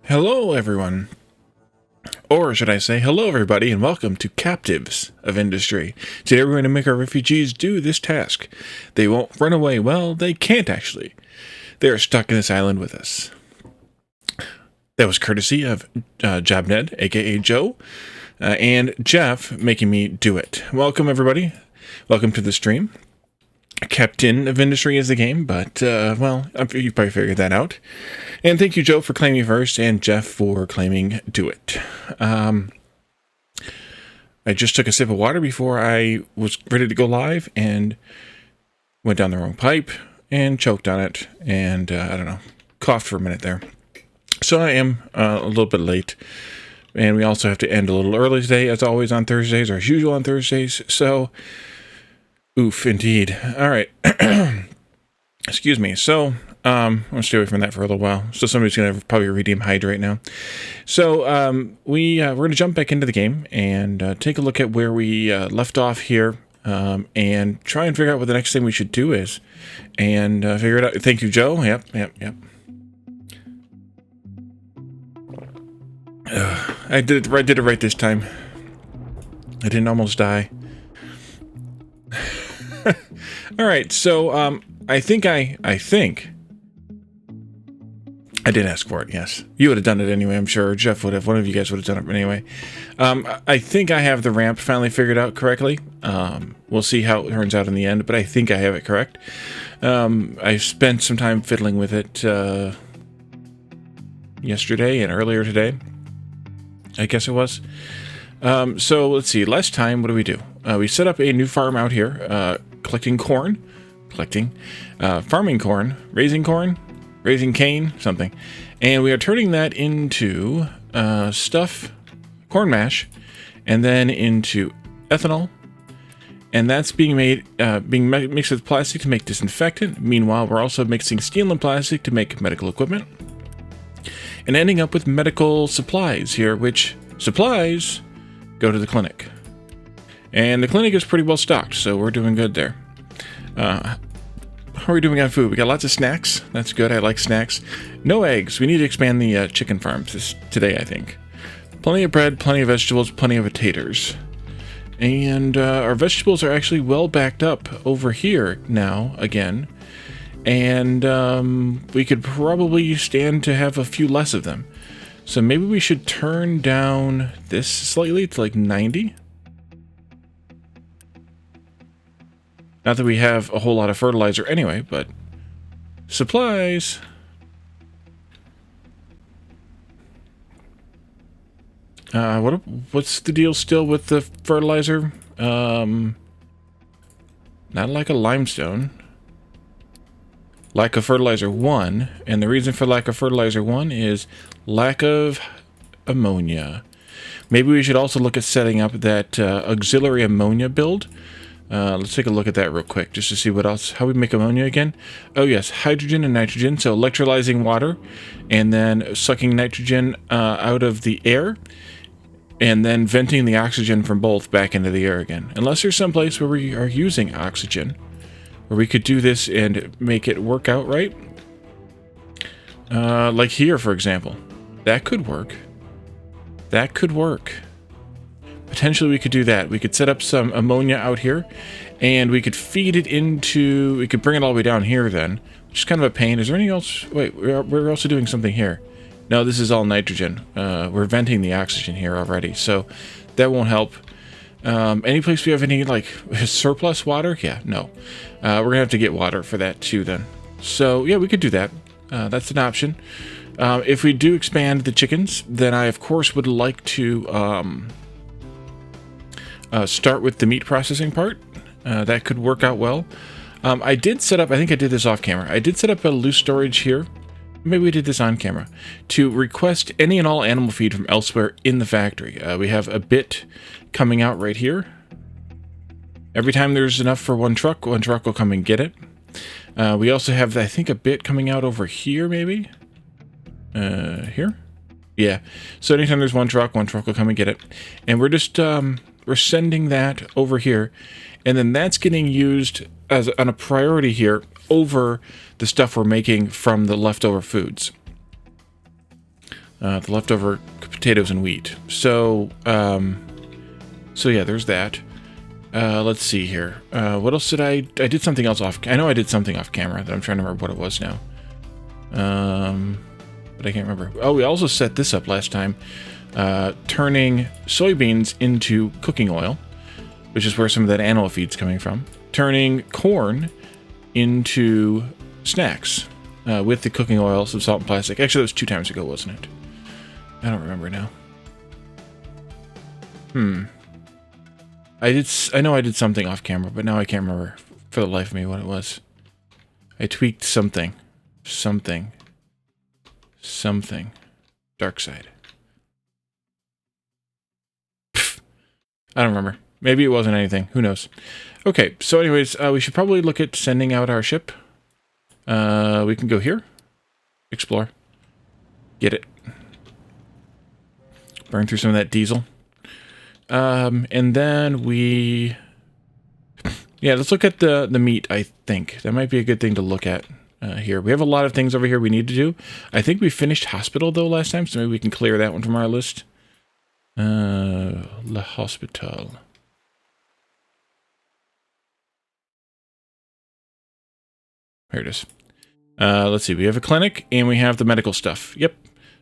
Hello everyone, or should I say hello everybody and welcome to Captives of Industry. Today we're going to make our refugees do this task. They won't run away. Well, they can't actually. They are stuck in this island with us. That was courtesy of Jobned, aka Joe, and Jeff making me do it. Welcome everybody. Welcome to the stream. Captain of Industry is the game, but, well, you probably figured that out. And thank you, Joe, for claiming first, and Jeff for claiming do it. I just took a sip of water before I was ready to go live, and went down the wrong pipe, and choked on it, and, I don't know, coughed for a minute there. So I am a little bit late, and we also have to end a little early today, as always on Thursdays, or as usual on Thursdays, so... Oof, indeed. All right. Excuse me. So, I'm going to stay away from that for a little while. So somebody's going to probably redeem hydrate now. So, we're going to jump back into the game and take a look at where we left off here and try and figure out what the next thing we should do is. And figure it out. Thank you, Joe. Yep. I did it right this time. I didn't almost die. All right, so I think I did ask for it. Yes, you would have done it anyway. I'm sure Jeff would have. One of you guys would have done it anyway. I think I have the ramp finally figured out correctly. We'll see how it turns out in the end, but I think I have it correct. I spent some time fiddling with it yesterday and earlier today. I guess it was. So let's see. Last time, what do? We set up a new farm out here, farming corn, raising cane, something. And we are turning that into corn mash, and then into ethanol. And that's being mixed with plastic to make disinfectant. Meanwhile, we're also mixing steel and plastic to make medical equipment. And ending up with medical supplies here, which supplies go to the clinic. And the clinic is pretty well stocked, so we're doing good there. How are we doing on food? We got lots of snacks. That's good. I like snacks. No eggs. We need to expand the chicken farms today, I think. Plenty of bread, plenty of vegetables, plenty of potatoes. And our vegetables are actually well backed up over here now, again. And we could probably stand to have a few less of them. So maybe we should turn down this slightly to like 90. Not that we have a whole lot of fertilizer anyway, but supplies. What's the deal still with the fertilizer? Not like a limestone. Lack of fertilizer 1, and the reason for lack of fertilizer 1 is lack of ammonia. Maybe we should also look at setting up that auxiliary ammonia build. Let's take a look at that real quick, just to see what else, how we make ammonia again. Oh yes, hydrogen and nitrogen, so electrolyzing water, and then sucking nitrogen out of the air, and then venting the oxygen from both back into the air again. Unless there's some place where we are using oxygen, where we could do this and make it work out right. Like here, for example. That could work. That could work. Potentially we could do that. We could set up some ammonia out here, and we could feed it into... We could bring it all the way down here then, which is kind of a pain. Is there anything else? Wait, we're also doing something here. No, this is all nitrogen. We're venting the oxygen here already, so that won't help. Any place we have any, like, surplus water? Yeah, no. We're going to have to get water for that too then. So, yeah, we could do that. That's an option. If we do expand the chickens, then I, of course, would like to... start with the meat processing part. That could work out well. I did set up, I think I did this off camera. I did set up a loose storage here. Maybe we did this on camera. To request any and all animal feed from elsewhere in the factory. We have a bit coming out right here. Every time there's enough for one truck will come and get it. We also have, I think, a bit coming out over here, maybe? Here? Yeah. So anytime there's one truck will come and get it. And we're just... we're sending that over here, and then that's getting used as on a priority here over the stuff we're making from the leftover foods. the leftover potatoes and wheat. So, so yeah, there's that. Let's see here. What else did I did something else off. I know I did something off camera that I'm trying to remember what it was now. But I can't remember. Oh, we also set this up last time. Turning soybeans into cooking oil, which is where some of that animal feed's coming from. Turning corn into snacks with the cooking oil, some salt and plastic. Actually, that was 2 times ago, wasn't it? I don't remember now. I know I did something off camera, but now I can't remember for the life of me what it was. I tweaked something. Dark side. I don't remember. Maybe it wasn't anything. Who knows? Okay, so anyways, we should probably look at sending out our ship. We can go here. Explore. Get it. Burn through some of that diesel. And then we... Yeah, let's look at the meat, I think. That might be a good thing to look at here. We have a lot of things over here we need to do. I think we finished hospital, though, last time, so maybe we can clear that one from our list. Le Hospital. Here it is. Let's see. We have a clinic, and we have the medical stuff. Yep.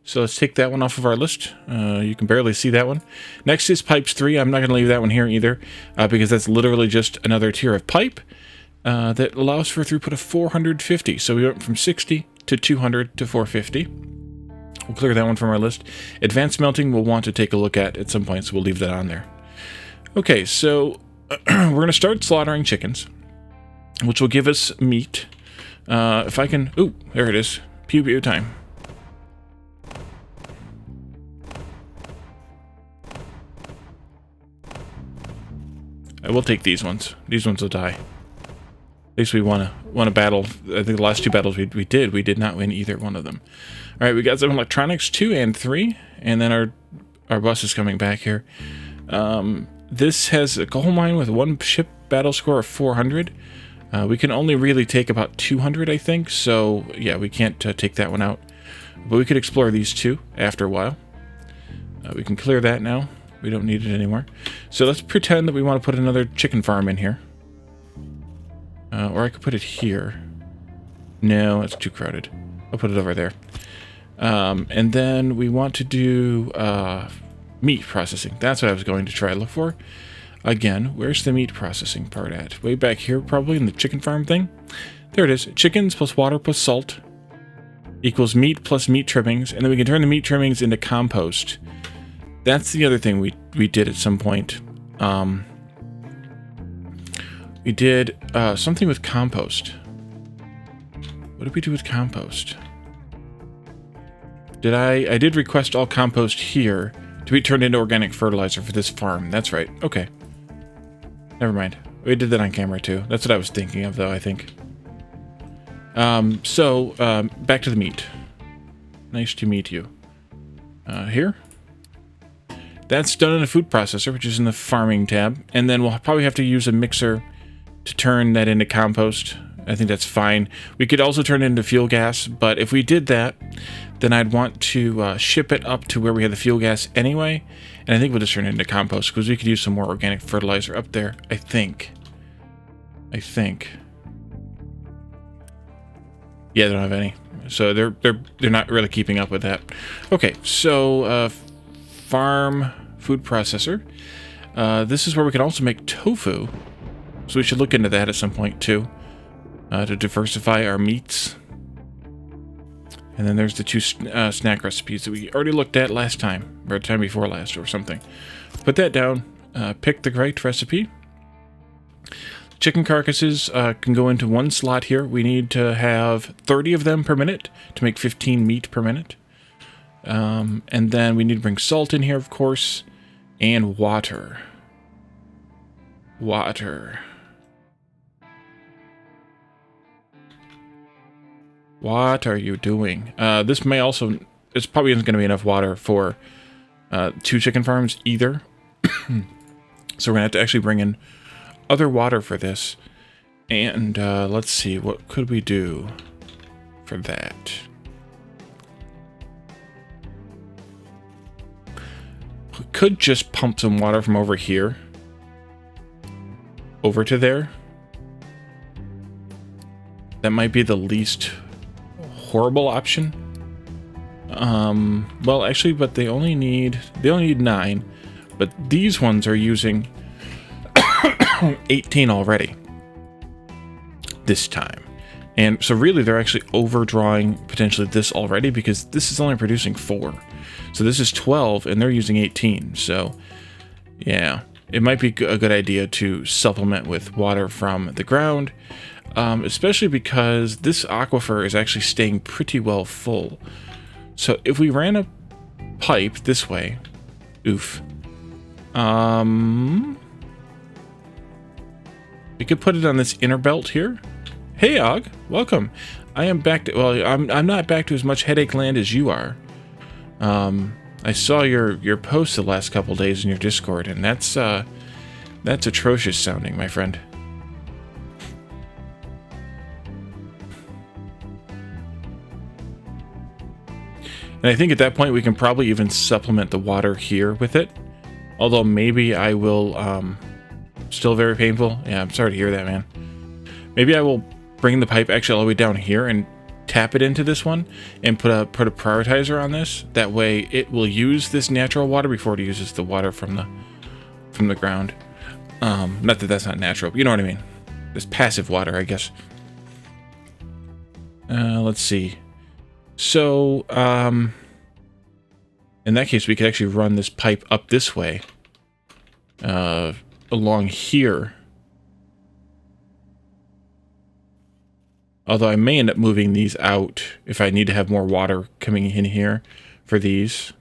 So let's take that one off of our list. You can barely see that one. Next is pipes 3. I'm not going to leave that one here either, because that's literally just another tier of pipe that allows for a throughput of 450. So we went from 60 to 200 to 450. We'll clear that one from our list. Advanced Smelting we'll want to take a look at some point, so we'll leave that on there. Okay, so we're going to start slaughtering chickens, which will give us meat. If I can... Ooh, there it is. Pew pew time. I will take these ones. These ones will die. At least we won a battle. I think the last 2 battles we did not win either one of them. All right, we got some electronics 2 and 3, and then our bus is coming back here. This has a coal mine with 1 ship battle score of 400. We can only really take about 200, I think. So yeah, we can't take that one out. But we could explore these 2 after a while. We can clear that now. We don't need it anymore. So let's pretend that we want to put another chicken farm in here. Or I could put it here. No, it's too crowded. I'll put it over there. And then we want to do meat processing. That's what I was going to try to look for. Again, where's the meat processing part at? Way back here, probably, in the chicken farm thing. There it is. Chickens plus water plus salt equals meat plus meat trimmings. And then we can turn the meat trimmings into compost. That's the other thing we did at some point. We did something with compost. What did we do with compost? I did request all compost here to be turned into organic fertilizer for this farm. That's right. Okay. Never mind. We did that on camera too. That's what I was thinking of, though, I think. Back to the meat. Nice to meet you. Here. That's done in a food processor, which is in the farming tab. And then we'll probably have to use a mixer to turn that into compost. I think that's fine. We could also turn it into fuel gas, but if we did that, then I'd want to ship it up to where we have the fuel gas anyway. And I think we'll just turn it into compost, because we could use some more organic fertilizer up there, I think. Yeah, they don't have any. So they're not really keeping up with that. Okay, so farm food processor. This is where we can also make tofu. So we should look into that at some point too, to diversify our meats. And then there's the 2 snack recipes that we already looked at last time, or the time before last, or something. Put that down. Pick the right recipe. Chicken carcasses can go into 1 slot here. We need to have 30 of them per minute to make 15 meat per minute. And then we need to bring salt in here, of course, and water. What are you doing? This may also... It's probably isn't going to be enough water for 2 chicken farms either. So we're going to have to actually bring in other water for this. And let's see, what could we do for that? could just pump some water from over here over to there. That might be the least horrible option. Well, actually, but they only need 9, but these ones are using 18 already this time. And so really they're actually overdrawing potentially this already, because this is only producing 4. So this is 12 and they're using 18. So yeah, it might be a good idea to supplement with water from the ground, especially because this aquifer is actually staying pretty well full. So if we ran a pipe this way, oof, we could put it on this inner belt here. Hey, Og, welcome. I am back to, well, I'm not back to as much headache land as you are. I saw your posts the last couple days in your Discord, and that's atrocious sounding, my friend. And I think at that point we can probably even supplement the water here with it. Although maybe I will, still very painful. Yeah, I'm sorry to hear that, man. Maybe I will bring the pipe actually all the way down here and tap it into this one and put a prioritizer on this. That way it will use this natural water before it uses the water from the ground. Not that that's not natural, but you know what I mean. This passive water, I guess. Let's see. So, in that case, we could actually run this pipe up this way, along here. Although I may end up moving these out if I need to have more water coming in here for these.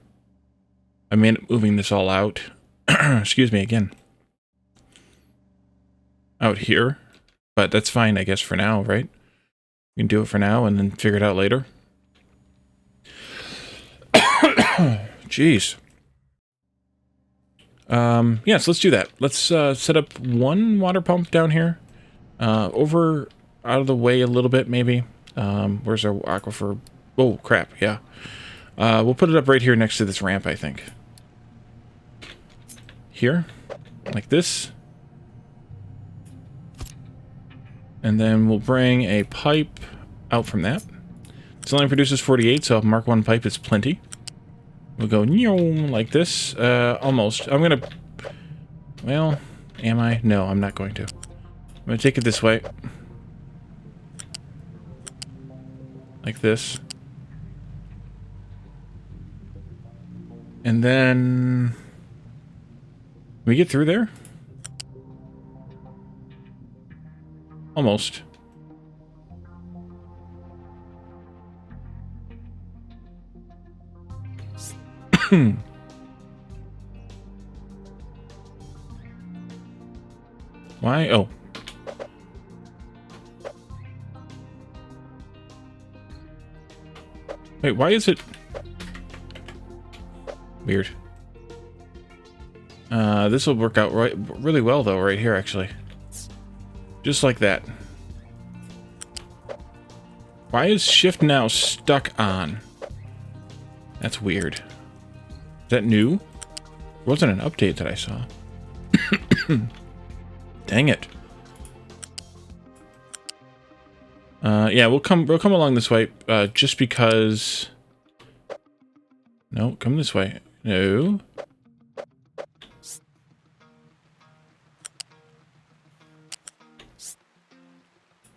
I may end up moving this all out. Excuse me again. Out here. But that's fine, I guess, for now, right? We can do it for now and then figure it out later. Jeez. Yeah, so let's do that. Let's set up one water pump down here. Over out of the way a little bit, maybe. Where's our aquifer? Oh, crap, yeah. We'll put it up right here next to this ramp, I think. Here. Like this. And then we'll bring a pipe out from that. This only produces 48, so Mark 1 pipe is plenty. We'll go like this. Almost. I'm gonna... Well, am I? No, I'm not going to. I'm gonna take it this way. Like this. And then... Can we get through there? Almost. Why? Oh. Wait, why is it... Weird. This will work out really well, though, right here, actually. Just like that. Why is shift now stuck on? That's weird. Is that new? It wasn't an update that I saw. Dang it. Yeah, we'll come along this way, just because... No, come this way. No.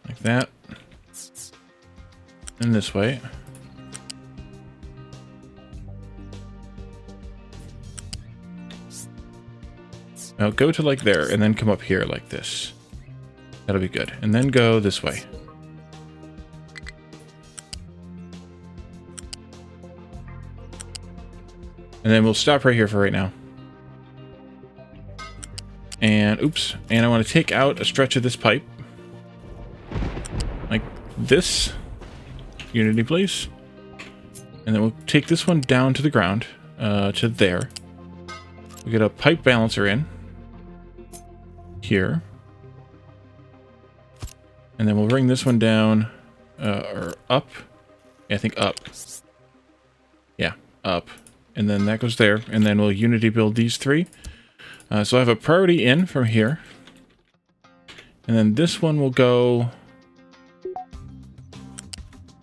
Like that. And this way. Now go to like there, and then come up here like this. That'll be good. And then go this way. And then we'll stop right here for right now. And, oops. And I want to take out a stretch of this pipe. Like this. Unity, please. And then we'll take this one down to the ground. To there. We get a pipe balancer in. Here. And then we'll bring this one down. Or up. Yeah, I think up. Yeah, up. and then that goes there, and then we'll unity build these 3. So I have a priority in from here, and then this one will go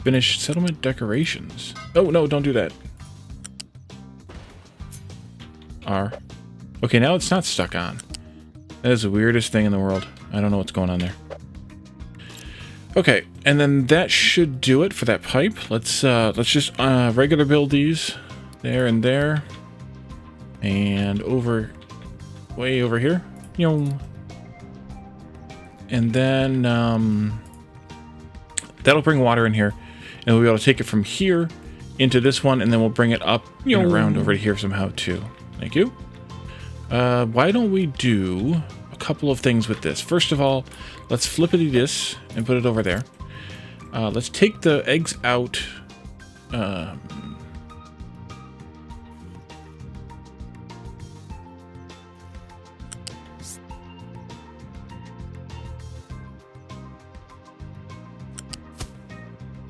finish settlement decorations. Oh no, don't do that. R. Okay, now it's not stuck on. That is the weirdest thing in the world. I don't know what's going on there. Okay, and then that should do it for that pipe. Let's just regular build these there and there, and way over here. And then that'll bring water in here, and we'll be able to take it from here into this one, and then we'll bring it up and around over to here somehow too. Thank you. Why don't we do a couple of things with this? First of all, let's flippity this and put it over there. Let's take the eggs out.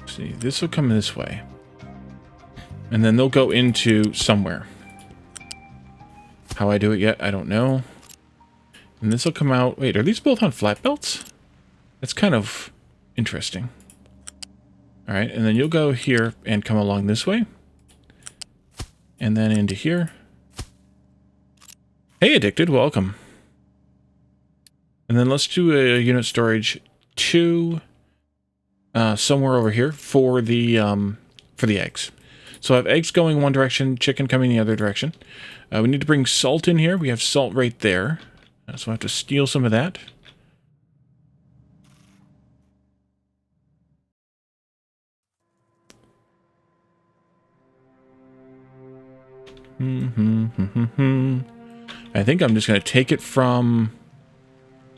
See, this will come this way. And then they'll go into somewhere. How I do it yet, I don't know. And this will come out... Wait, are these both on flat belts? That's kind of interesting. Alright, and then you'll go here and come along this way. And then into here. Hey, Addicted, welcome. And then let's do a unit storage 2 somewhere over here for the eggs. So I have eggs going one direction, chicken coming the other direction. We need to bring salt in here. We have salt right there. So I have to steal some of that. I think I'm just going to take it from...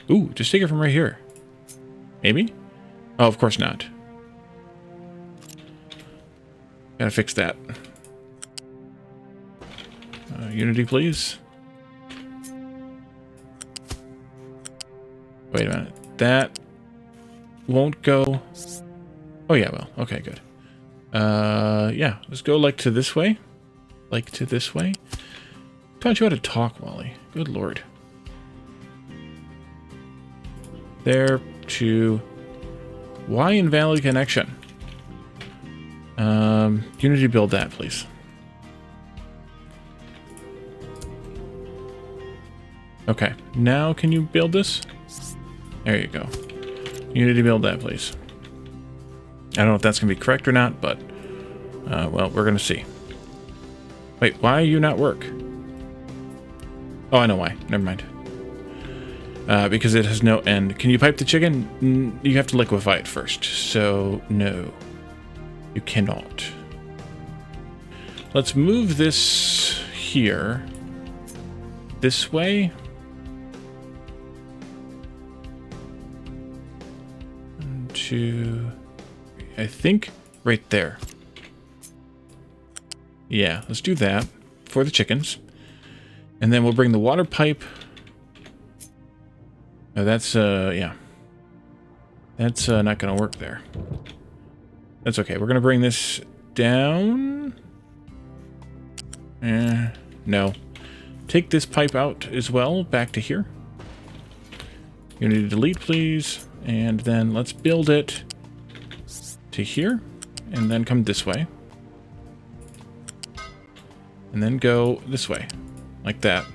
Ooh, just take it from right here. Maybe? Oh, of course not. Gotta fix that. Unity, please. Wait a minute. That won't go... Oh, yeah, well. Okay, good. Yeah, let's go like to this way. Like to this way. Taught you how to talk, Wally. Good lord. There to... Why invalid connection? Unity build that, please. Okay, now can you build this? There you go. Unity build that, please. I don't know if that's going to be correct or not, but, well, we're going to see. Wait, why you not work? Oh, I know why. Never mind. Because it has no end. Can you pipe the chicken? You have to liquefy it first, so no. You cannot. Let's move this here. This way. To, I think, right there. Yeah, let's do that for the chickens. And then we'll bring the water pipe. Oh, that's, yeah. That's not going to work there. That's okay. We're going to bring this down. No. Take this pipe out as well, back to here. You need to delete, please. And then let's build it to here. And then come this way. And then go this way. Like that.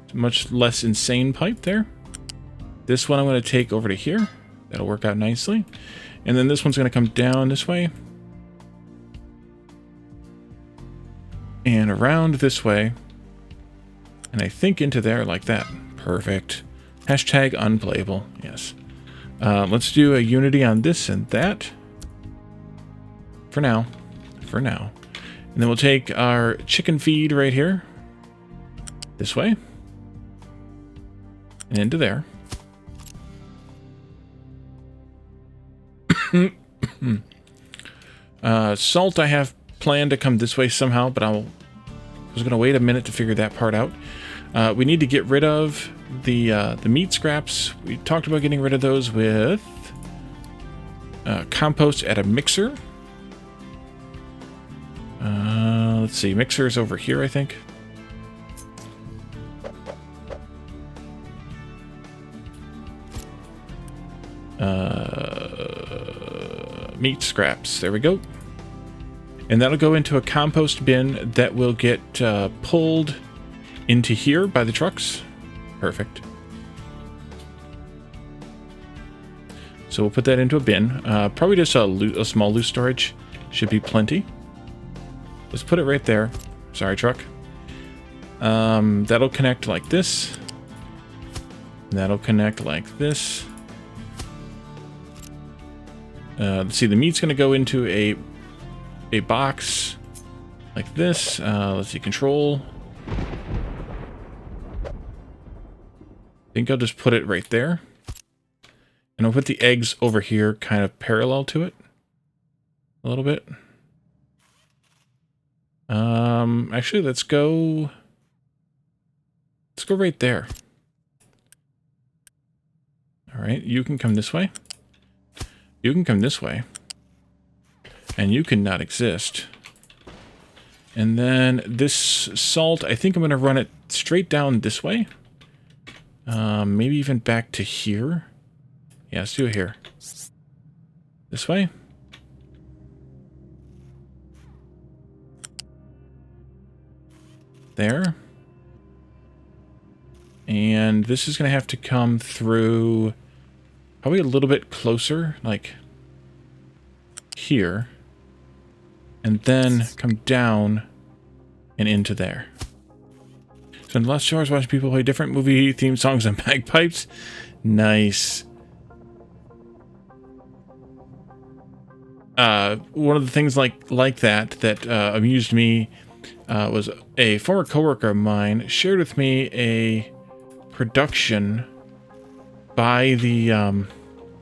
It's a much less insane pipe there. This one I'm going to take over to here. That'll work out nicely. And then this one's going to come down this way. And around this way. And I think into there like that. Perfect. Hashtag unplayable. Yes. Let's do a unity on this and that. For now. For now. And then we'll take our chicken feed right here. This way. And into there. Salt I have planned to come this way somehow, but I was going to wait a minute to figure that part out. We need to get rid of the meat scraps. We talked about getting rid of those with compost at a mixer. Let's Let's see, mixer's over here, I think. Meat scraps. There we go. And that'll go into a compost bin that will get pulled into here by the trucks. Perfect. So we'll put that into a bin. Probably just a small loose storage. Should be plenty. Let's put it right there. Sorry, truck. That'll connect like this. That'll connect like this. Let's see, the meat's going to go into a box like this. Let's see, control. I think I'll just put it right there. And I'll put the eggs over here kind of parallel to it a little bit. Actually, let's go right there. All right, you can come this way. You can come this way. And you can not exist. And then this salt, I think I'm going to run it straight down this way. Maybe even back to here. Yeah, let's do it here. This way. There. And this is going to have to come through probably a little bit closer, like here. And then come down and into there. So in the last 2 hours, watching people play different movie theme songs on bagpipes. Nice. One of the things like that amused me was a former coworker of mine shared with me a production by the I think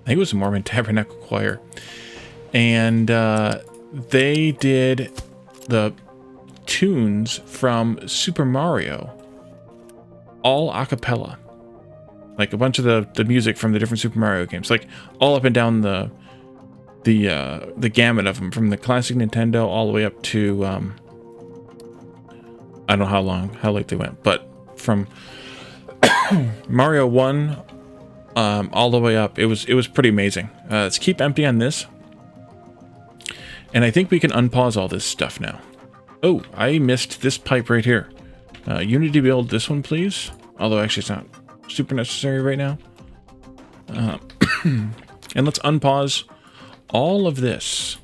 it was the Mormon Tabernacle Choir, and they did the tunes from Super Mario all a cappella, like a bunch of the music from the different Super Mario games, like all up and down the gamut of them, from the classic Nintendo all the way up to I don't know how late they went, but from Mario 1 all the way up, it was pretty amazing. Let's keep empty on this, and I think we can unpause all this stuff now. Oh, I missed this pipe right here. You need to build this one, please. Although actually it's not super necessary right now. And let's unpause all of this.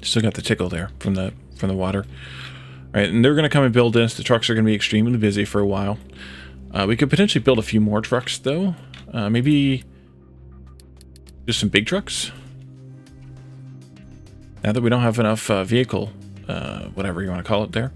Still got the tickle there from the water. All right, and they're going to come and build this. The trucks are going to be extremely busy for a while. We could potentially build a few more trucks, though. Maybe just some big trucks. Now that we don't have enough vehicle, whatever you want to call it there.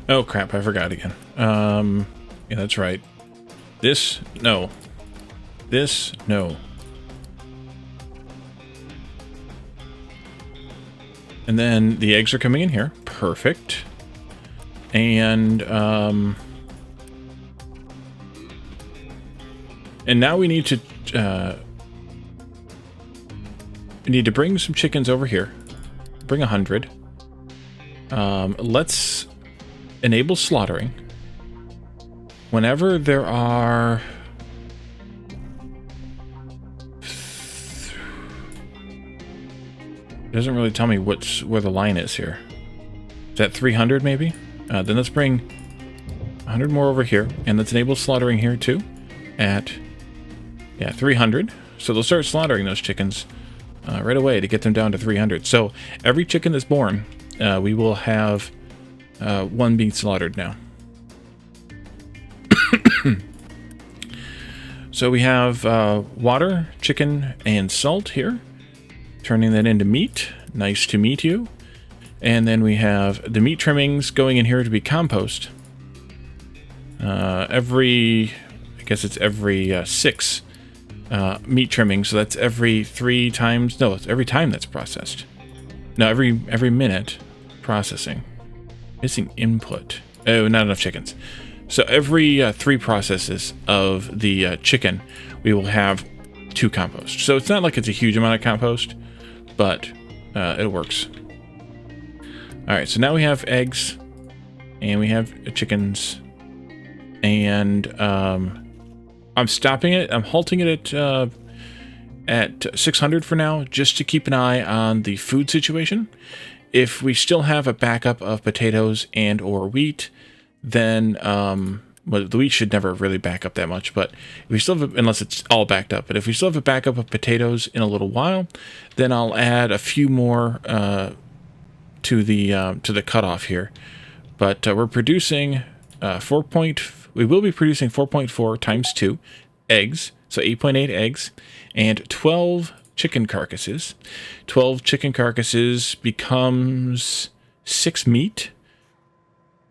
Oh crap, I forgot again. Yeah, that's right. This, no. This, no. And then the eggs are coming in here. Perfect. And now we need to bring some chickens over here. Bring 100. Let's enable slaughtering. Whenever there are... It doesn't really tell me where the line is here. Is that 300 maybe? Then let's bring 100 more over here, and let's enable slaughtering here too at 300. So they'll start slaughtering those chickens right away to get them down to 300. So every chicken that's born, we will have one being slaughtered now. So we have water, chicken, and salt here. Turning that into meat. Nice to meet you. And then we have the meat trimmings going in here to be compost. I guess it's every 6 meat trimmings. So that's every 3 times. No, it's every time that's processed. No, every minute processing. Missing input. Oh, not enough chickens. So every 3 processes of the chicken, we will have 2 compost. So it's not like it's a huge amount of compost, but it works. All right, so now we have eggs, and we have chickens, and I'm stopping it. I'm halting it at 600 for now, just to keep an eye on the food situation. If we still have a backup of potatoes and or wheat, then well, the wheat should never really back up that much, but if we still have, unless it's all backed up, but if we still have a backup of potatoes in a little while, then I'll add a few more to the cutoff here. But we're producing we will be producing 4.4 times 2 eggs, so 8.8 eggs, and 12 chicken carcasses. 12 chicken carcasses becomes 6 meat.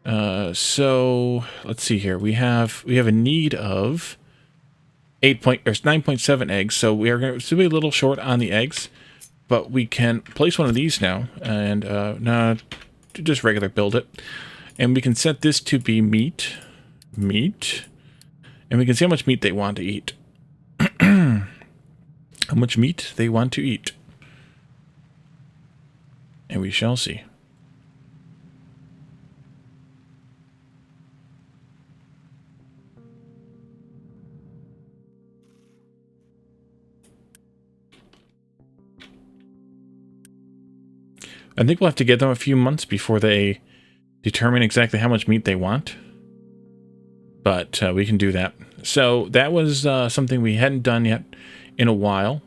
So let's see here. We have a need of 9.7 eggs. So we are going to be a little short on the eggs, but we can place one of these now and just regular build it, and we can set this to be meat, and we can see how much meat they want to eat. How much meat they want to eat, and we shall see. I think we'll have to give them a few months before they determine exactly how much meat they want. But we can do that. So that was something we hadn't done yet in a while.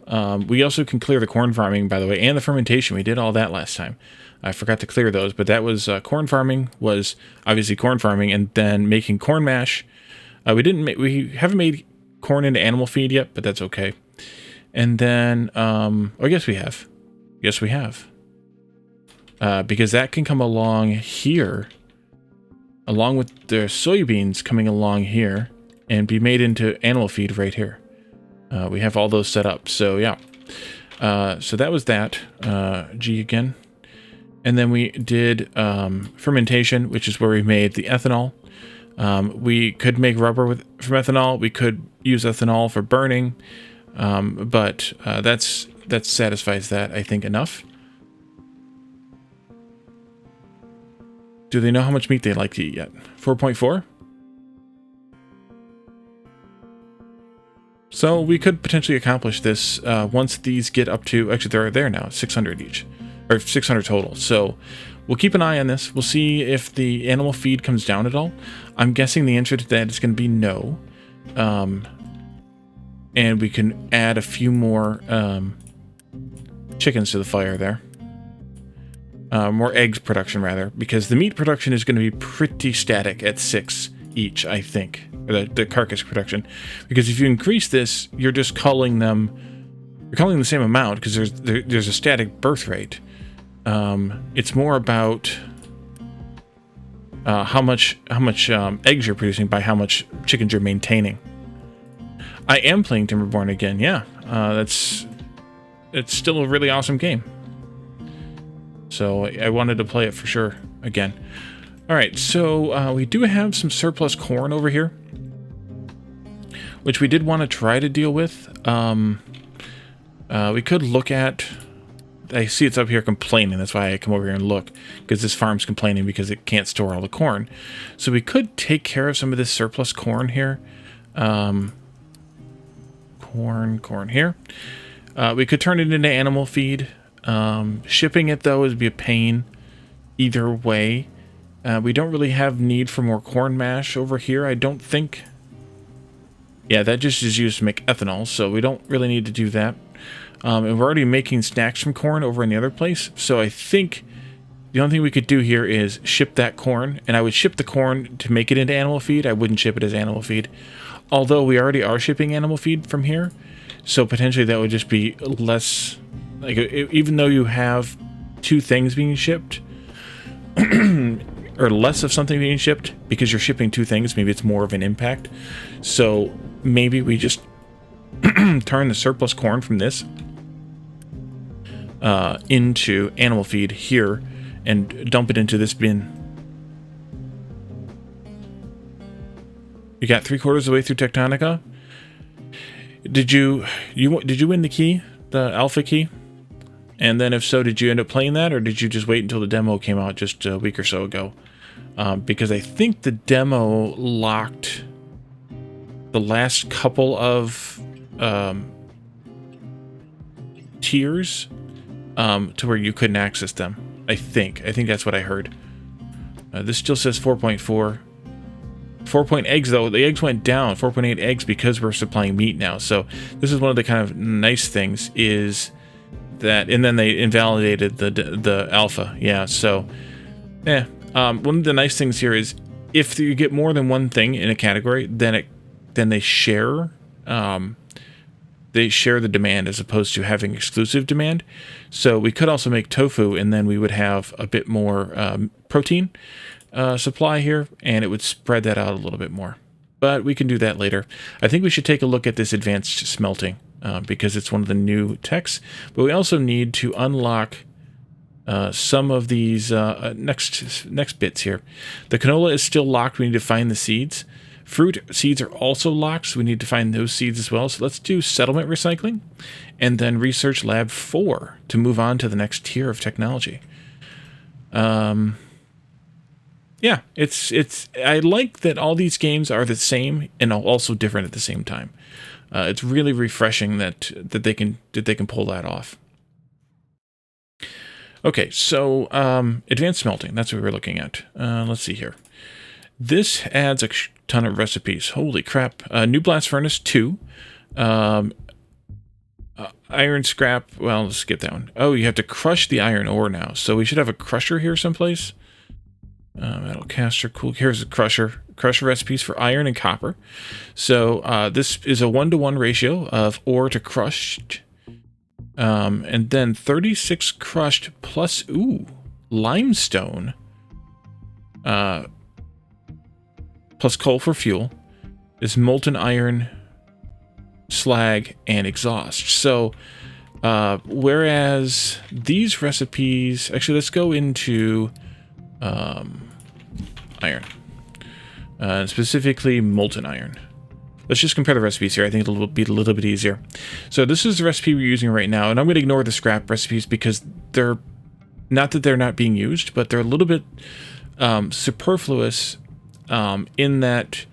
We also can clear the corn farming, by the way, and the fermentation. We did all that last time. I forgot to clear those, but that was corn farming, was obviously corn farming, and then making corn mash. We haven't made corn into animal feed yet, but that's okay. And then, I guess we have. Yes, we have. Because that can come along here, along with the soybeans coming along here, and be made into animal feed right here. We have all those set up, so yeah. So that was that. G again. And then we did fermentation, which is where we made the ethanol. We could make rubber from ethanol. We could use ethanol for burning, but that satisfies that, I think, enough. Do they know how much meat they like to eat yet? 4.4? So we could potentially accomplish this once these get up to... Actually, they're there now, 600 each. Or 600 total. So we'll keep an eye on this. We'll see if the animal feed comes down at all. I'm guessing the answer to that is going to be no. And we can add a few more chickens to the fire there. More eggs production, rather, because the meat production is going to be pretty static at 6 each, I think. Or the carcass production. Because if you increase this, you're just calling them... You're calling the same amount, because there's a static birth rate. It's more about how much eggs you're producing by how much chickens you're maintaining. I am playing Timberborn again, yeah. It's still a really awesome game. So I wanted to play it for sure again. All right, so we do have some surplus corn over here, which we did want to try to deal with. We could look at... I see it's up here complaining. That's why I come over here and look, because this farm's complaining because it can't store all the corn. So we could take care of some of this surplus corn here. Corn here. We could turn it into animal feed. Shipping it, though, would be a pain either way. We don't really have need for more corn mash over here, I don't think. Yeah, that just is used to make ethanol, so we don't really need to do that. And we're already making snacks from corn over in the other place, so I think the only thing we could do here is ship that corn, and I would ship the corn to make it into animal feed. I wouldn't ship it as animal feed. Although we already are shipping animal feed from here, so potentially that would just be less, like, even though you have 2 things being shipped, or less of something being shipped, because you're shipping 2 things, maybe it's more of an impact. So maybe we just turn the surplus corn from this into animal feed here and dump it into this bin. You got 3/4 of the way through Tectonica. Did you win the key, the alpha key? And then if so, did you end up playing that, or did you just wait until the demo came out just a week or so ago? Because I think the demo locked the last couple of tiers to where you couldn't access them. I think that's what I heard. This still says 4.4. 4 eggs, though. The eggs went down, 4.8 eggs, because we're supplying meat now. So this is one of the kind of nice things is that, and then they invalidated the alpha. Yeah, so yeah. One of the nice things here is if you get more than one thing in a category, then they share the demand as opposed to having exclusive demand. So we could also make tofu, and then we would have a bit more protein supply here, and it would spread that out a little bit more. But we can do that later. I think we should take a look at this advanced smelting because it's one of the new techs. But we also need to unlock some of these next bits here. The canola is still locked. We need to find the seeds. Fruit seeds are also locked, so we need to find those seeds as well. So let's do settlement recycling and then research lab 4 to move on to the next tier of technology. Yeah, it's. I like that all these games are the same and also different at the same time. It's really refreshing that they can pull that off. Okay, so advanced smelting. That's what we're looking at. Let's see here. This adds a ton of recipes. Holy crap! New blast furnace 2. Iron scrap. Well, let's skip that one. Oh, you have to crush the iron ore now. So we should have a crusher here someplace. Metal caster, cool. Here's a crusher recipes for iron and copper. So this is a 1-to-1 ratio of ore to crushed, and then 36 crushed plus limestone, plus coal for fuel, is molten iron, slag, and exhaust. So whereas these recipes, actually, let's go into iron, specifically molten iron. Let's just compare the recipes here. I think it'll be a little bit easier. So this is the recipe we're using right now, and I'm going to ignore the scrap recipes because they're not that they're not being used, but they're a little bit superfluous in that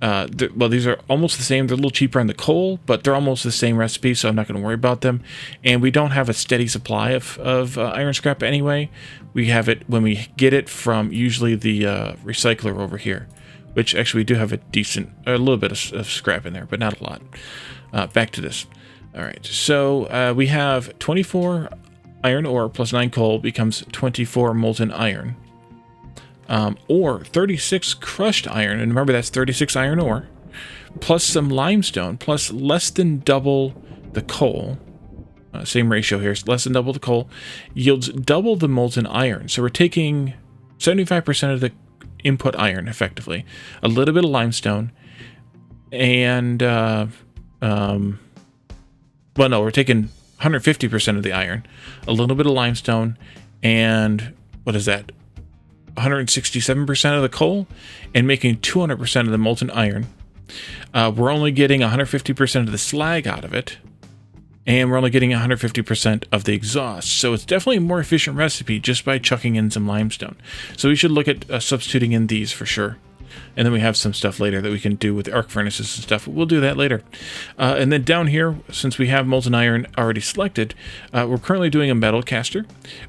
well, these are almost the same. They're a little cheaper on the coal, but they're almost the same recipe, so I'm not going to worry about them. And we don't have a steady supply of iron scrap anyway. We have it when we get it from usually the recycler over here, which actually we do have a little bit of scrap in there, but not a lot. Back to this. All right, so we have 24 iron ore plus 9 coal becomes 24 molten iron. Or 36 crushed iron, and remember that's 36 iron ore, plus some limestone, plus less than double the coal, same ratio here, less than double the coal, yields double the molten iron. So we're taking 75% of the input iron, effectively, a little bit of limestone, and, well, no, we're taking 150% of the iron, a little bit of limestone, and what is that? 167% of the coal, and making 200% of the molten iron. We're only getting 150% of the slag out of it, and we're only getting 150% of the exhaust. So it's definitely a more efficient recipe just by chucking in some limestone. So we should look at substituting in these for sure. And then we have some stuff later that we can do with arc furnaces and stuff. We'll do that later. And then down here, since we have molten iron already selected, we're currently doing a metal caster,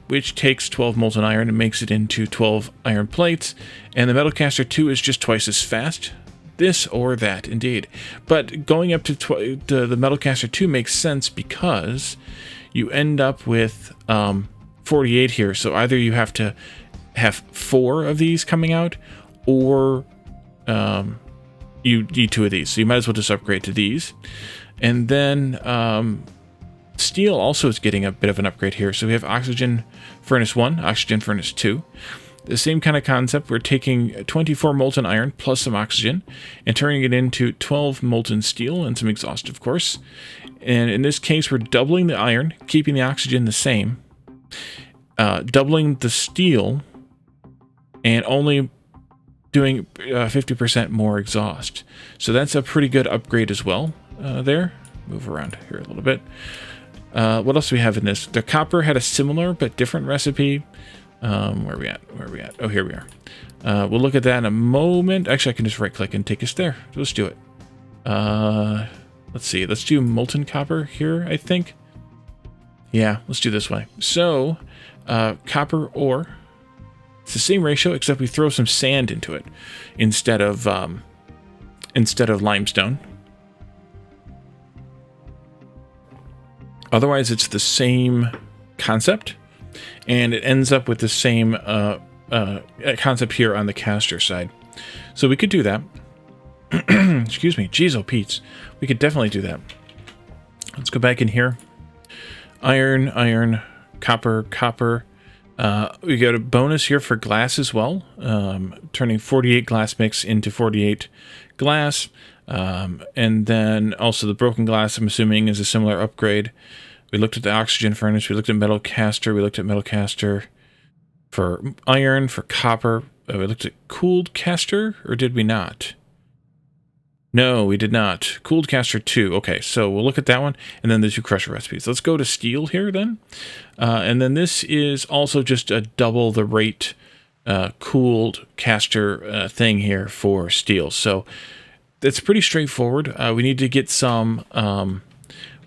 which takes 12 molten iron and makes it into 12 iron plates. And the metal caster 2 is just twice as fast. This or that, indeed. But going up to the metal caster 2 makes sense because you end up with 48 here. So either you have to have 4 of these coming out, or you need 2 of these, so you might as well just upgrade to these. And then steel also is getting a bit of an upgrade here. So we have oxygen furnace 1, oxygen furnace 2. The same kind of concept. We're taking 24 molten iron plus some oxygen and turning it into 12 molten steel and some exhaust, of course. And in this case, we're doubling the iron, keeping the oxygen the same, doubling the steel, and only doing 50% more exhaust. So that's a pretty good upgrade as well there. Move around here a little bit. What else do we have in this? The copper had a similar but different recipe. Where are we at? Where are we at? Oh, here we are. We'll look at that in a moment. Actually, I can just right-click and take us there. So let's do it. Let's see. Let's do molten copper here, I think. Yeah, let's do this way. So, copper ore. It's the same ratio, except we throw some sand into it instead of limestone. Otherwise, it's the same concept. And it ends up with the same concept here on the caster side. So we could do that. Excuse me. Jeez, oh Pete's. We could definitely do that. Let's go back in here. Iron, iron, copper, copper. We got a bonus here for glass as well. Turning 48 glass mix into 48 glass. And then also the broken glass, I'm assuming, is a similar upgrade. We looked at the oxygen furnace. We looked at metal caster. We looked at metal caster for iron, for copper. We looked at cooled caster, or did we not? No, we did not. Cooled caster 2. Okay, so we'll look at that one, and then the 2 crusher recipes. Let's go to steel here then. And then this is also just a double the rate cooled caster thing here for steel. So it's pretty straightforward. We need to get some...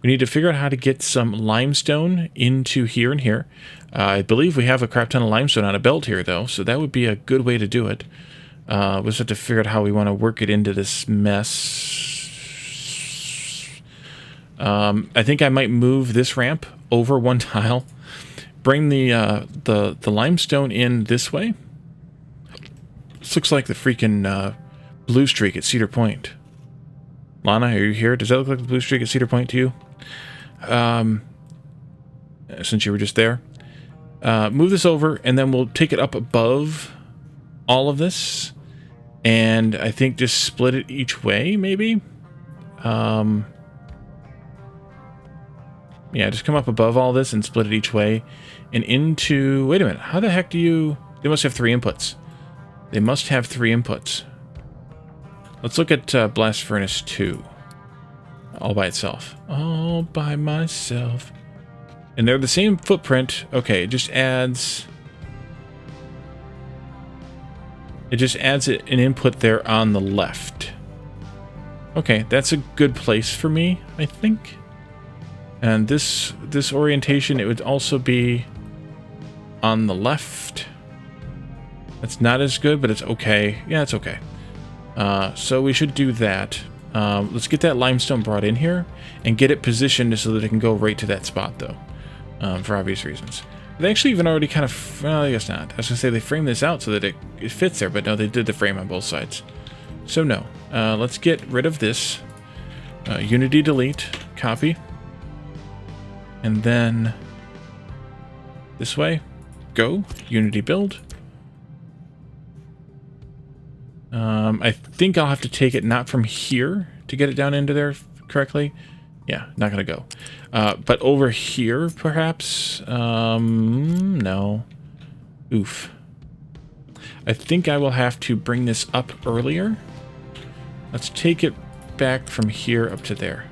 we need to figure out how to get some limestone into here and here. I believe we have a crap ton of limestone on a belt here, though, so that would be a good way to do it. We'll just have to figure out how we want to work it into this mess. I think I might move this ramp over 1 tile. Bring the limestone in this way. This looks like the freaking blue streak at Cedar Point. Lana, are you here? Does that look like the blue streak at Cedar Point to you? Since you were just there. Move this over, and then we'll take it up above all of this. And I think just split it each way, maybe? Yeah, just come up above all this and split it each way. And into... Wait a minute. How the heck do you... They must have 3 inputs. They must have 3 inputs. Let's look at Blast Furnace 2. All by itself. All by myself. And they're the same footprint. Okay, it just adds... It just adds an input there on the left. Okay, that's a good place for me, I think. And this orientation, it would also be on the left. That's not as good, but it's okay. Yeah, it's okay. So we should do that. Let's get that limestone brought in here and get it positioned so that it can go right to that spot, though, for obvious reasons. They actually even already kind of... Well, I guess not. I was going to say they framed this out so that it fits there, but no, they did the frame on both sides. So no. Let's get rid of this. Unity delete. Copy. And then this way. Go. Unity build. I think I'll have to take it not from here to get it down into there correctly. Yeah, not gonna go. But over here, perhaps? No. Oof. I think I will have to bring this up earlier. Let's take it back from here up to there.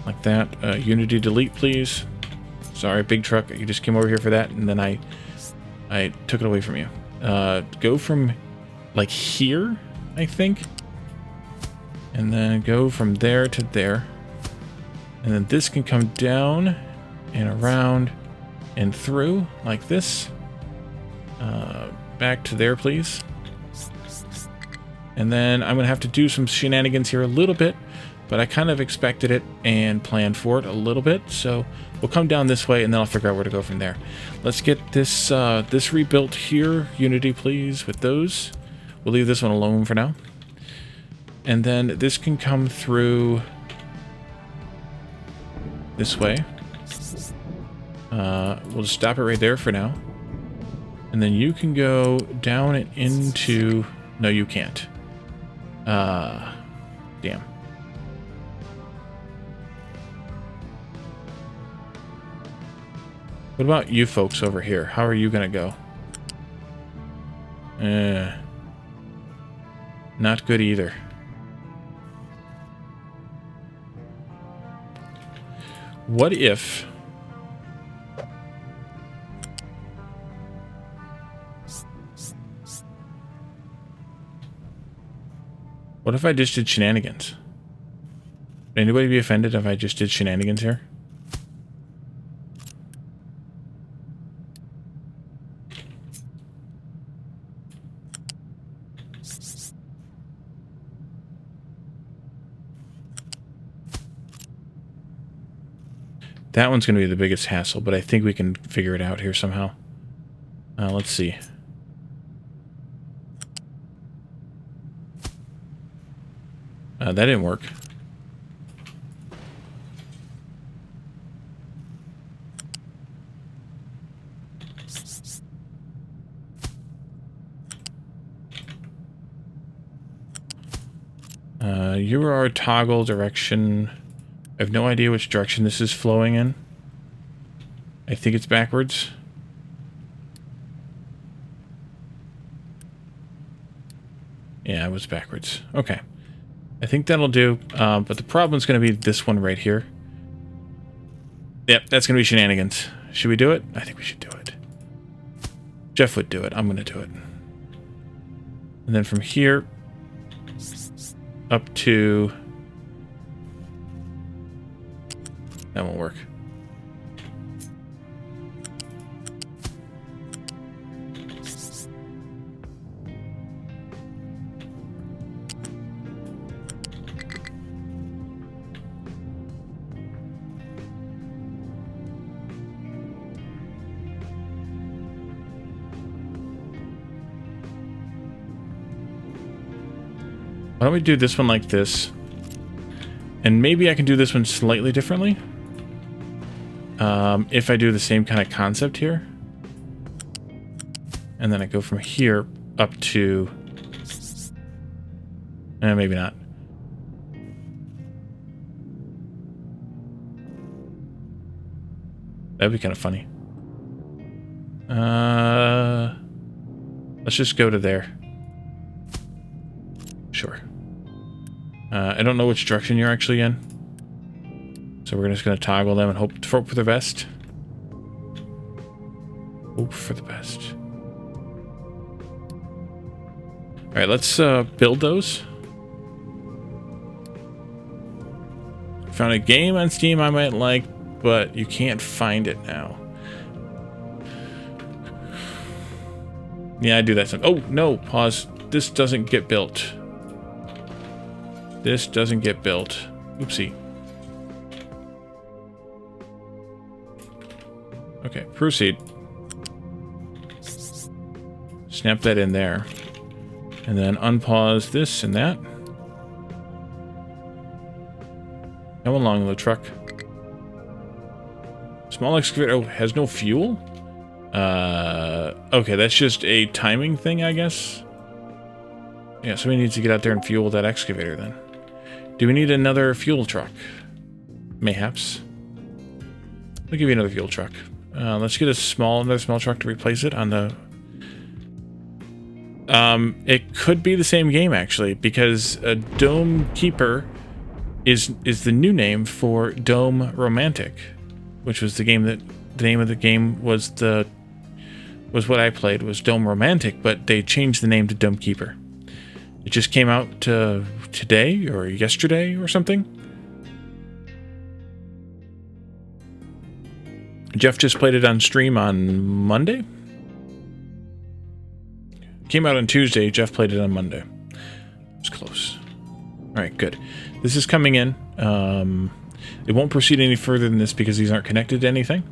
Like that. Unity delete, please. Sorry, big truck. You just came over here for that, and then I took it away from you. Go from... like here, I think. And then go from there to there. And then this can come down and around and through like this. Back to there, please. And then I'm going to have to do some shenanigans here a little bit, but I kind of expected it and planned for it a little bit. So we'll come down this way, and then I'll figure out where to go from there. Let's get this this rebuilt here. Unity, please, with those. We'll leave this one alone for now. And then this can come through this way. We'll just stop it right there for now. And then you can go down and into... No, you can't. Damn. What about you folks over here? How are you gonna go? Not good either. What if... What if I just did shenanigans? Would anybody be offended if I just did shenanigans here? That one's going to be the biggest hassle, but I think we can figure it out here somehow. Let's see. That didn't work. You are toggle direction. I have no idea which direction this is flowing in. I think it's backwards. Yeah, it was backwards. Okay. I think that'll do. But the problem is going to be this one right here. Yep, that's going to be shenanigans. Should we do it? I think we should do it. Jeff would do it. I'm going to do it. And then from here up to... That won't work. Why don't we do this one like this? And maybe I can do this one slightly differently. If I do the same kind of concept here. And then I go from here up to... maybe not. That'd be kind of funny. Let's just go to there. Sure. I don't know which direction you're actually in. So we're just going to toggle them and hope for the best. Hope for the best. Alright, let's build those. Found a game on Steam I might like, but you can't find it now. Yeah, I do that sometimes. Oh, no, pause. This doesn't get built. This doesn't get built. Oopsie. Okay, proceed. Snap that in there. And then unpause this and that. Come along, the truck. Small excavator. Oh, has no fuel? Okay, that's just a timing thing, I guess. Yeah, somebody needs to get out there and fuel that excavator then. Do we need another fuel truck? Mayhaps. I'll give you another fuel truck. Let's get another small truck to replace it on the... it could be the same game, actually, because Dome Keeper is the new name for Dome Romantic, which was the game that... The name of the game was what I played, was Dome Romantic, but they changed the name to Dome Keeper. It just came out today or yesterday or something. Jeff just played it on stream on Monday. Came out on Tuesday. Jeff played it on Monday. It's close. All right, good. This is coming in. It won't proceed any further than this because these aren't connected to anything.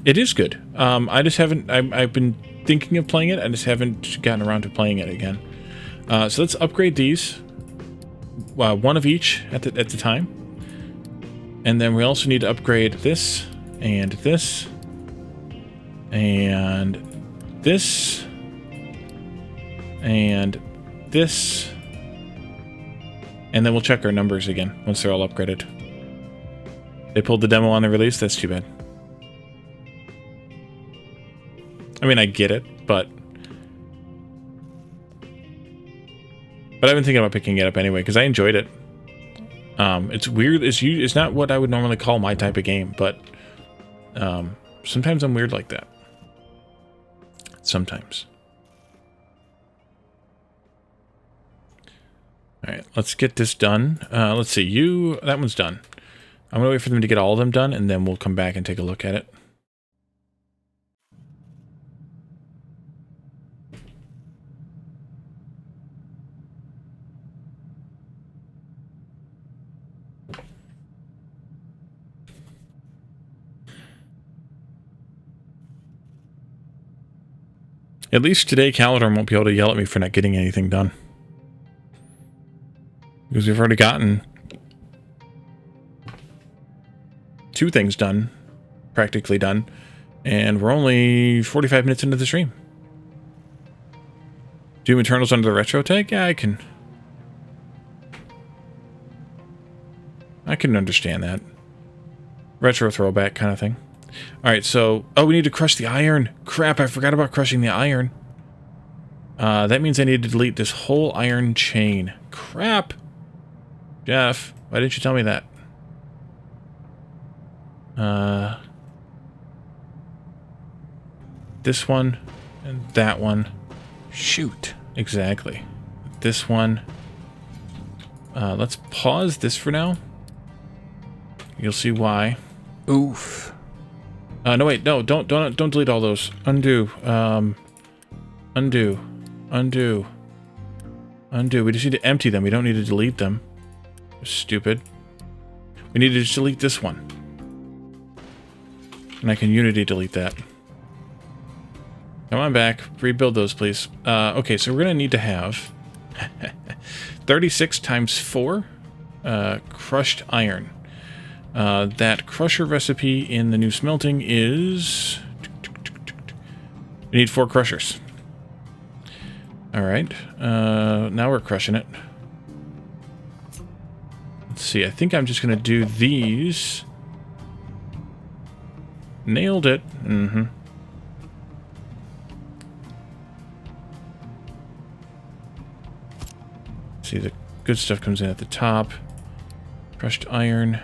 It is good. I just haven't... I've been thinking of playing it. I just haven't gotten around to playing it again. So let's upgrade these. One of each at the time. And then we also need to upgrade this, and this, and this, and this. And then we'll check our numbers again once they're all upgraded. They pulled the demo on the release? That's too bad. I mean, I get it, but I've been thinking about picking it up anyway, because I enjoyed it. It's weird. It's not what I would normally call my type of game, but sometimes I'm weird like that. Sometimes. Alright, let's get this done. Let's see, that one's done. I'm going to wait for them to get all of them done, and then we'll come back and take a look at it. At least today, Calidor won't be able to yell at me for not getting anything done. Because we've already gotten 2 things done, practically done, and we're only 45 minutes into the stream. Doom Eternal's under the retro tag? Yeah, I can understand that. Retro throwback kind of thing. Alright, so... Oh, we need to crush the iron! Crap, I forgot about crushing the iron. That means I need to delete this whole iron chain. Crap! Jeff, why didn't you tell me that? This one, and that one. Shoot. Exactly. This one. Let's pause this for now. You'll see why. Oof. No, wait, no, don't delete all those. Undo. Undo. Undo. Undo. We just need to empty them. We don't need to delete them. Stupid. We need to just delete this one. And I can Unity delete that. Come on back. Rebuild those, please. Okay, so we're going to need to have 36 times 4 crushed iron. That crusher recipe in the new smelting is... We need 4 crushers. Alright. Now we're crushing it. Let's see. I think I'm just going to do these. Nailed it. Mm-hmm. See, the good stuff comes in at the top. Crushed iron.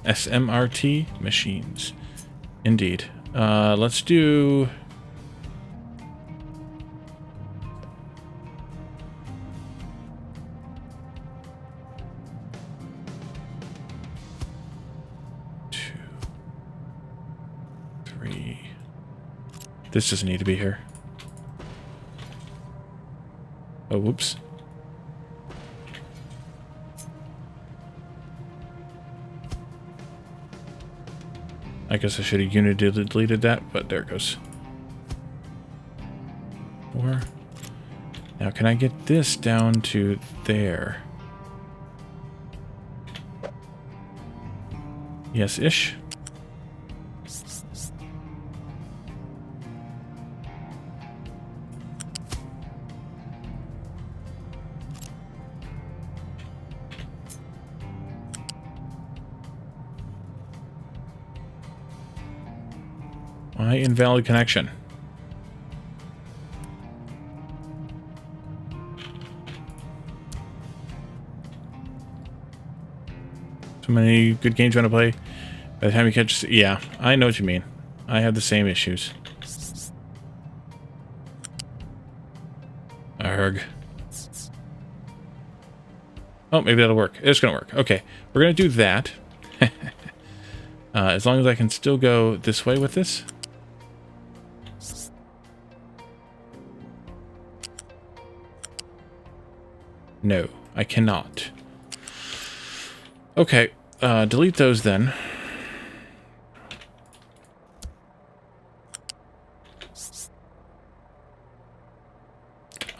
SMRT machines. Indeed. Let's do... This doesn't need to be here. Oh, whoops. I guess I should have Unity deleted that, but there it goes. 4. Now, can I get this down to there? Yes-ish. Why invalid connection? So many good games you want to play. By the time you catch... Yeah, I know what you mean. I have the same issues. Arrgh. Oh, maybe that'll work. It's gonna work. Okay, we're gonna do that. As long as I can still go this way with this. No, I cannot. Okay, delete those then.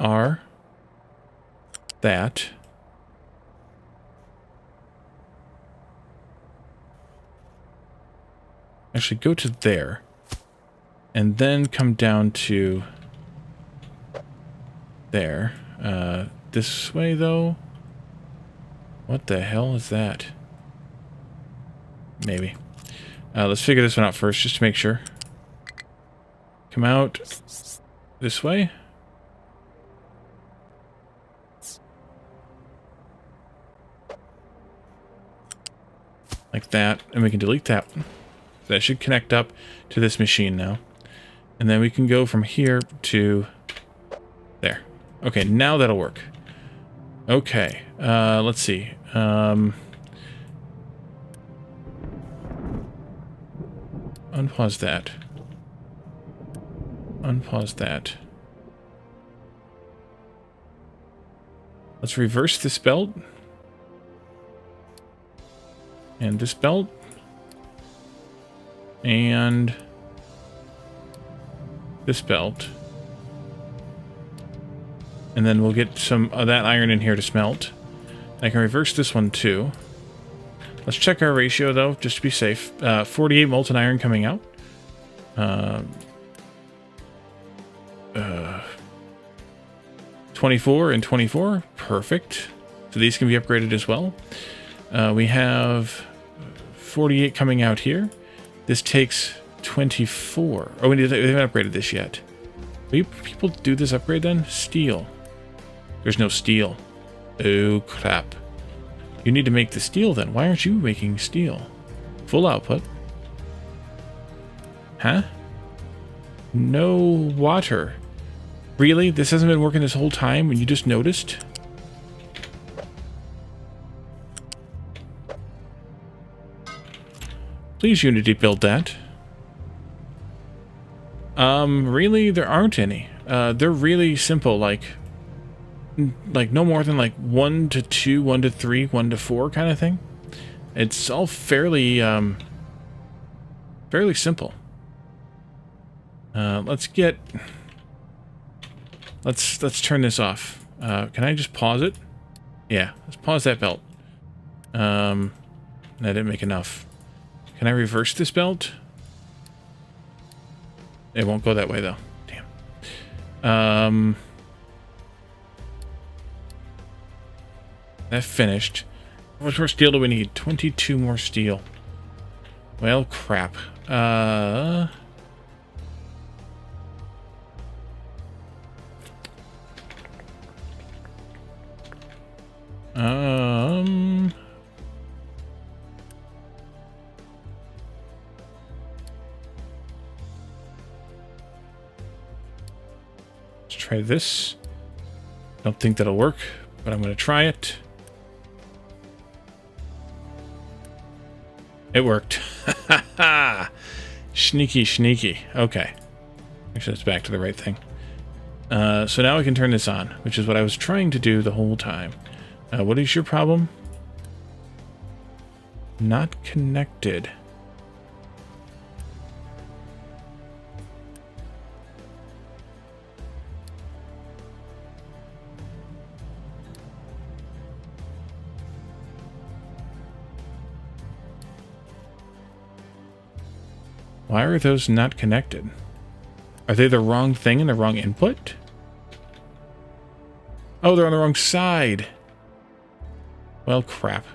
are that. Actually, go to there. And then come down to there. This way, though? What the hell is that? Maybe. Let's figure this one out first, just to make sure. Come out this way. Like that. And we can delete that one. That should connect up to this machine now. And then we can go from here to there. Okay, now that'll work. Okay, let's see. Unpause that. Unpause that. Let's reverse this belt. And this belt. And this belt. And then we'll get some of that iron in here to smelt. I can reverse this one too. Let's check our ratio though, just to be safe. 48 molten iron coming out. 24 and 24. Perfect. So these can be upgraded as well. We have 48 coming out here. This takes 24. Oh, we haven't upgraded this yet. Will people do this upgrade then? Steel. There's no steel. Oh, crap. You need to make the steel then. Why aren't you making steel? Full output. Huh? No water. Really? This hasn't been working this whole time and you just noticed? Please Unity build that. Really? There aren't any. They're really simple, like no more than like 1 to 2, 1 to 3, 1 to 4 kind of thing. It's all fairly simple. Let's turn this off. Can I just pause it? Yeah, let's pause that belt. That didn't make enough. Can I reverse this belt? It won't go that way though. Damn. That finished. How much more steel do we need? 22 more steel. Well, crap. Let's try this. Don't think that'll work, but I'm going to try it. It worked. Sneaky, sneaky. Okay. Actually, it's back to the right thing. So now we can turn this on, which is what I was trying to do the whole time. What is your problem? Not connected. Why are those not connected? Are they the wrong thing and the wrong input? Oh, they're on the wrong side. Well, crap.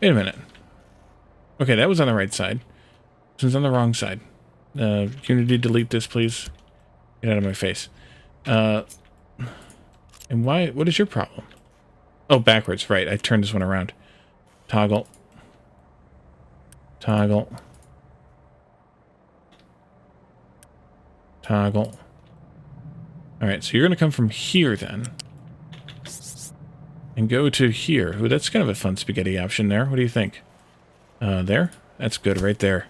Wait a minute. Okay, that was on the right side. This one's on the wrong side. Unity, delete this, please. Get out of my face. And why? What is your problem? Oh, backwards. Right, I turned this one around. Toggle. Toggle. Toggle. Alright, so you're going to come from here then. And go to here. Ooh, that's kind of a fun spaghetti option there. What do you think? There? That's good right there.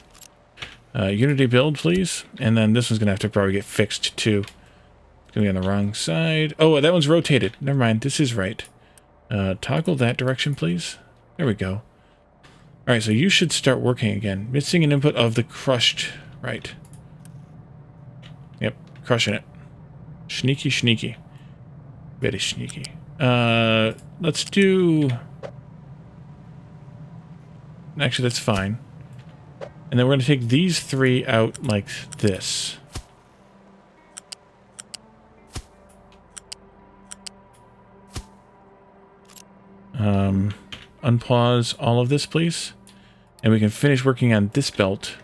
Unity build, please. And then this one's going to have to probably get fixed too. It's going to be on the wrong side. Oh, that one's rotated. Never mind. This is right. Toggle that direction, please. There we go. Alright, so you should start working again. Missing an input of the crushed. Right. crushing it. Sneaky, sneaky. Very sneaky. Let's do... Actually, that's fine. And then we're going to take these 3 out like this. Unpause all of this, please. And we can finish working on this belt.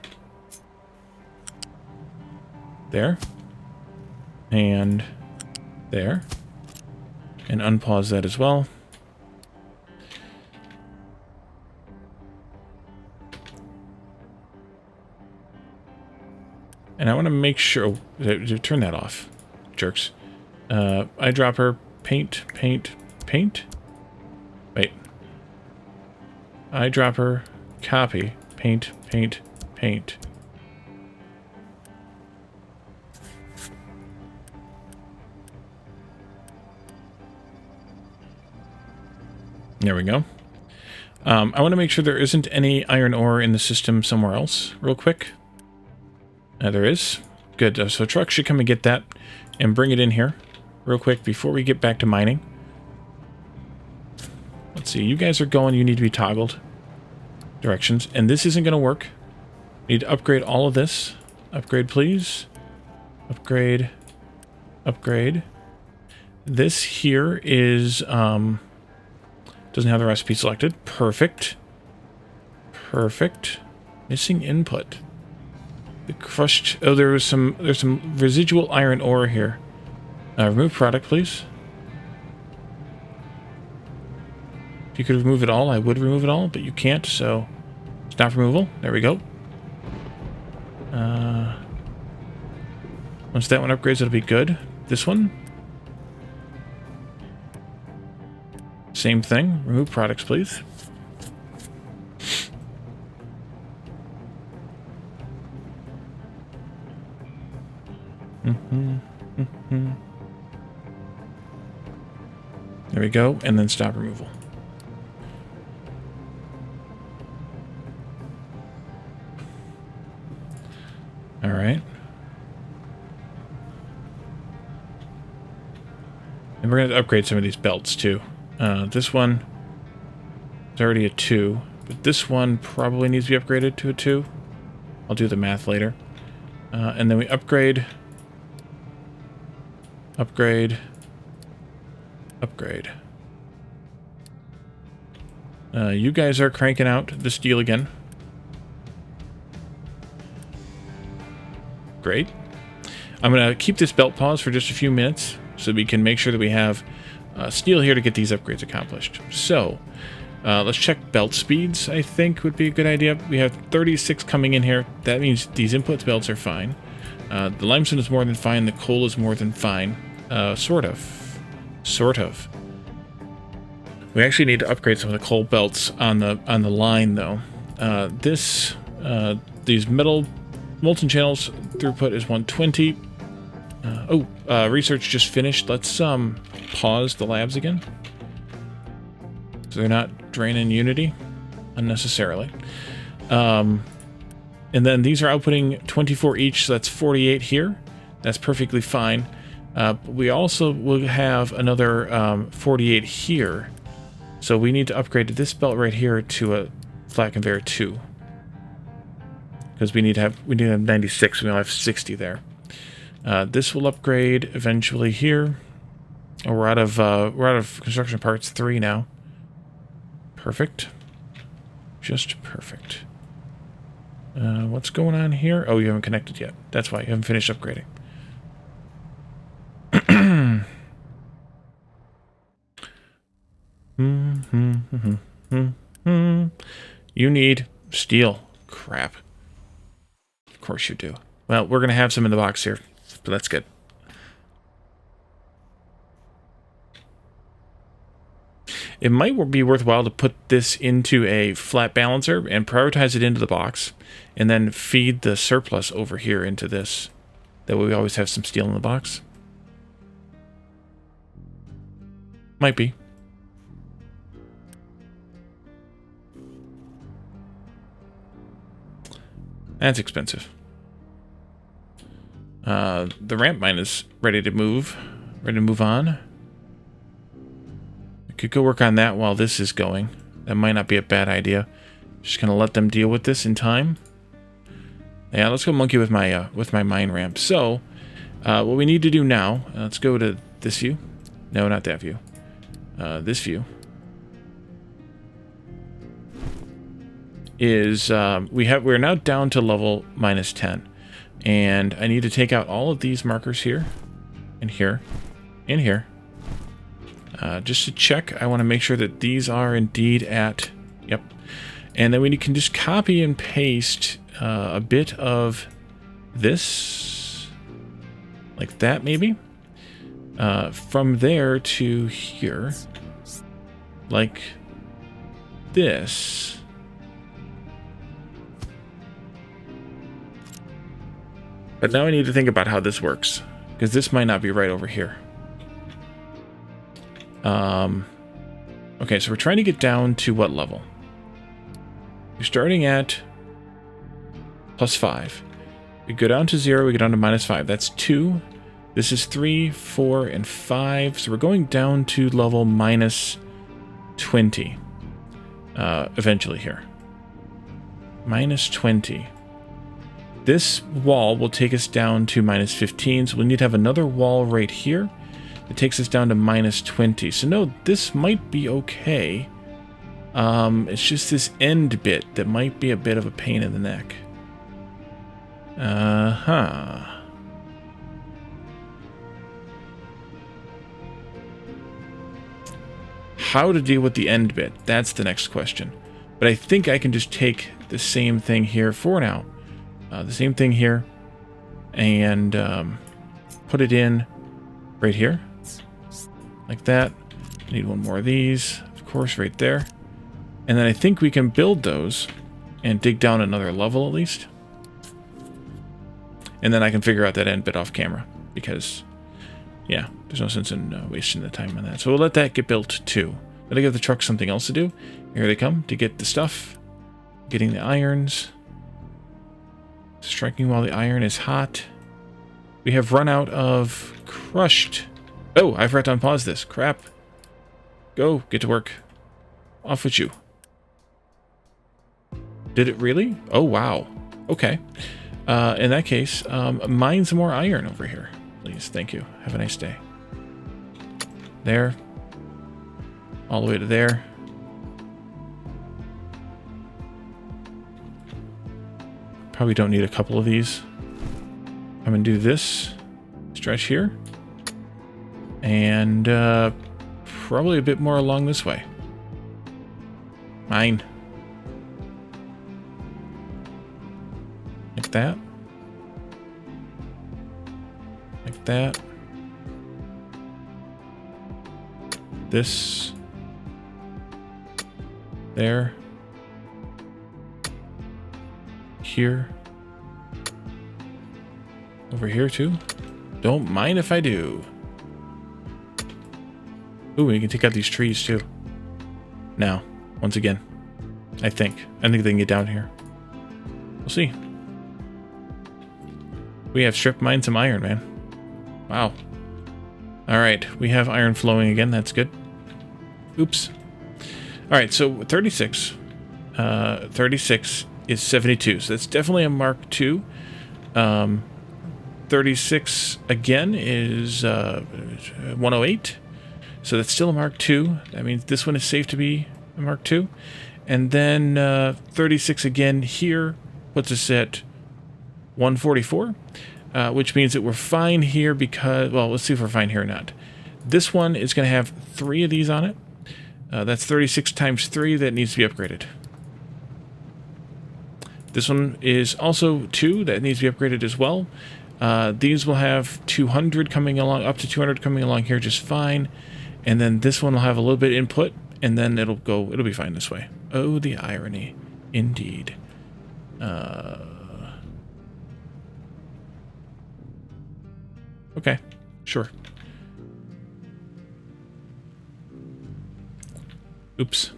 There. And there. And unpause that as well. And I want to make sure... turn that off, jerks. Eyedropper, paint, paint, paint. Wait. Eyedropper, copy, paint, paint, paint. There we go. I want to make sure there isn't any iron ore in the system somewhere else, real quick. There is. Good. So trucks should come and get that and bring it in here real quick before we get back to mining. Let's see. You guys are going. You need to be toggled. Directions. And this isn't going to work. Need to upgrade all of this. Upgrade, please. Upgrade. Upgrade. This here is... doesn't have the recipe selected. Perfect. Perfect. Missing input. The crushed... Oh, there's some residual iron ore here. Remove product, please. If you could remove it all, I would remove it all, but you can't, so... Stop removal. There we go. Once that one upgrades, it'll be good. This one. Same thing. Remove products, please. There we go, and then stop removal. All right. And we're going to upgrade some of these belts, too. This one is already a 2, but this one probably needs to be upgraded to a 2. I'll do the math later. And then we upgrade... Upgrade. Upgrade. You guys are cranking out the steel again. Great. I'm going to keep this belt pause for just a few minutes so we can make sure that we have steel here to get these upgrades accomplished. So, let's check belt speeds, I think would be a good idea. We have 36 coming in here. That means these input belts are fine. The limestone is more than fine. The coal is more than fine. Sort of. Sort of. We actually need to upgrade some of the coal belts on the line, though. These metal molten channels throughput is 120. Research just finished. Let's pause the labs again, so they're not draining Unity unnecessarily. And then these are outputting 24 each, so that's 48 here. That's perfectly fine. We also will have another 48 here. So we need to upgrade this belt right here to a flat conveyor 2. Because we need to have 96, we only have 60 there. This will upgrade eventually here. We're out of construction parts 3 now. Perfect. Just perfect. What's going on here? Oh, you haven't connected yet. That's why you haven't finished upgrading. You need steel. Crap. Of course you do. Well, we're going to have some in the box here, but that's good. It might be worthwhile to put this into a flat balancer and prioritize it into the box, and then feed the surplus over here into this. That way we always have some steel in the box. Might be. That's expensive. The ramp mine is ready to move on. I could go work on that while this is going. That might not be a bad idea. Just gonna let them deal with this in time. Yeah, let's go monkey with my mine ramp. So, what we need to do now, let's go to this view. No, not that view. This view is we're now down to level -10, and I need to take out all of these markers here, and here, and here, just to check. I want to make sure that these are indeed at yep, and then we can just copy and paste a bit of this, like that maybe, from there to here, like this. But now I need to think about how this works, because this might not be right over here. Okay, so we're trying to get down to what level? You're starting at +5. We go down to 0, we go down to -5. That's 2. This is 3, 4, and 5. So we're going down to level -20. Eventually here. -20. This wall will take us down to -15, so we need to have another wall right here that takes us down to -20. So no, this might be okay. It's just this end bit that might be a bit of a pain in the neck. How to deal with the end bit? That's the next question. But I think I can just take the same thing here for now. The same thing here, and put it in right here, like that. Need one more of these, of course, right there. And then I think we can build those and dig down another level at least. And then I can figure out that end bit off camera, because, yeah, there's no sense in wasting the time on that. So we'll let that get built too. Gotta give the truck something else to do. Here they come to get the stuff, getting the irons. Striking while the iron is hot. We have run out of crushed. Oh, I forgot to unpause this. Crap. Go, get to work. Off with you. Did it really? Oh, wow. Okay. In that case, mine some more iron over here, please. Thank you. Have a nice day. There. All the way to there. Probably don't need a couple of these. I'm going to do this stretch here. And probably a bit more along this way. Mine. Like that. Like that. This. There. Here. Over here too. Don't mind if I do. Ooh, we can take out these trees too. Now, once again. I think they can get down here. We'll see. We have strip mined some iron, man. Wow. Alright, we have iron flowing again. That's good. Oops. Alright, so 36. 36 is 72, so that's definitely a Mark II. 36 again is 108, so that's still a Mark II. That means this one is safe to be a Mark II. And then 36 again here puts us at 144, which means that we're fine here because, well, let's see if we're fine here or not. This one is going to have 3 of these on it. That's 36 times 3 that needs to be upgraded. This one is also 2 that needs to be upgraded as well. These will have 200 coming along, up to 200 coming along here just fine. And then this one will have a little bit input, and then it'll be fine this way. Oh, the irony. Indeed. Okay, sure. Oops.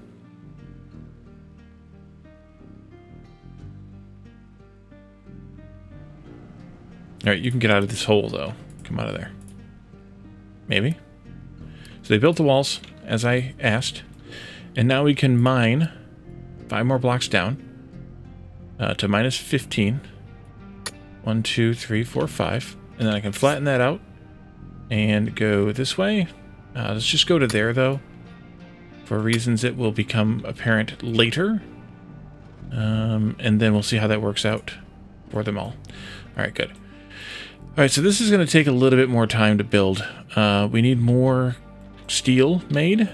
Alright, you can get out of this hole, though. Come out of there. Maybe. So they built the walls, as I asked. And now we can mine 5 more blocks down to minus 15. 1, 2, 3, 4, 5. And then I can flatten that out and go this way. Let's just go to there, though. For reasons that will become apparent later. And then we'll see how that works out for them all. Alright, good. Alright, so this is going to take a little bit more time to build. We need more steel made.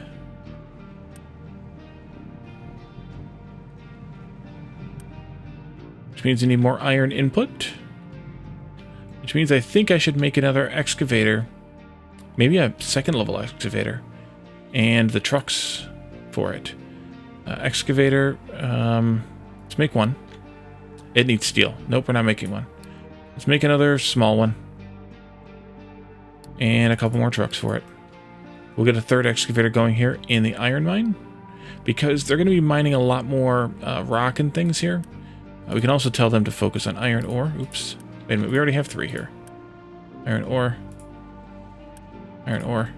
Which means I need more iron input. Which means I think I should make another excavator. Maybe a second level excavator. And the trucks for it. Excavator, let's make one. It needs steel. Nope, we're not making one. Let's make another small one. And a couple more trucks for it. We'll get a third excavator going here in the iron mine. Because they're going to be mining a lot more rock and things here. We can also tell them to focus on iron ore. Oops. Wait a minute, we already have 3 here. Iron ore. Iron ore.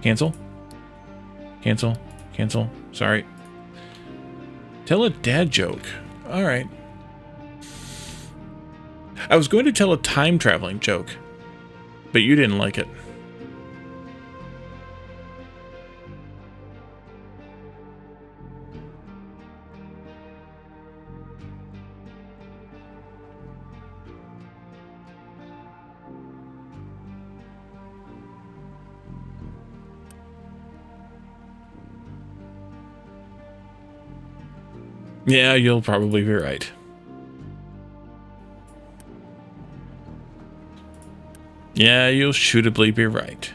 Cancel. Cancel. Cancel. Sorry. Tell a dad joke. Alright. I was going to tell a time-traveling joke, but you didn't like it. Yeah, you'll probably be right. Yeah, you'll shootably be right.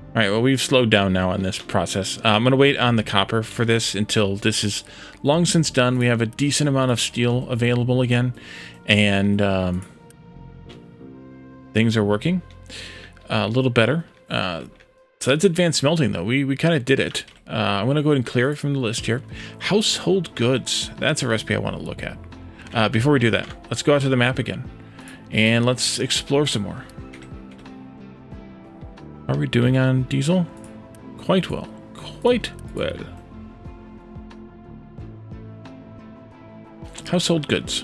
Alright, well, we've slowed down now on this process. I'm going to wait on the copper for this until this is long since done. We have a decent amount of steel available again. And things are working a little better. So that's advanced smelting, though. We kind of did it. I'm going to go ahead and clear it from the list here. Household goods. That's a recipe I want to look at. Before we do that, let's go out to the map again. And let's explore some more. How are we doing on diesel? Quite well. Quite well. Household goods.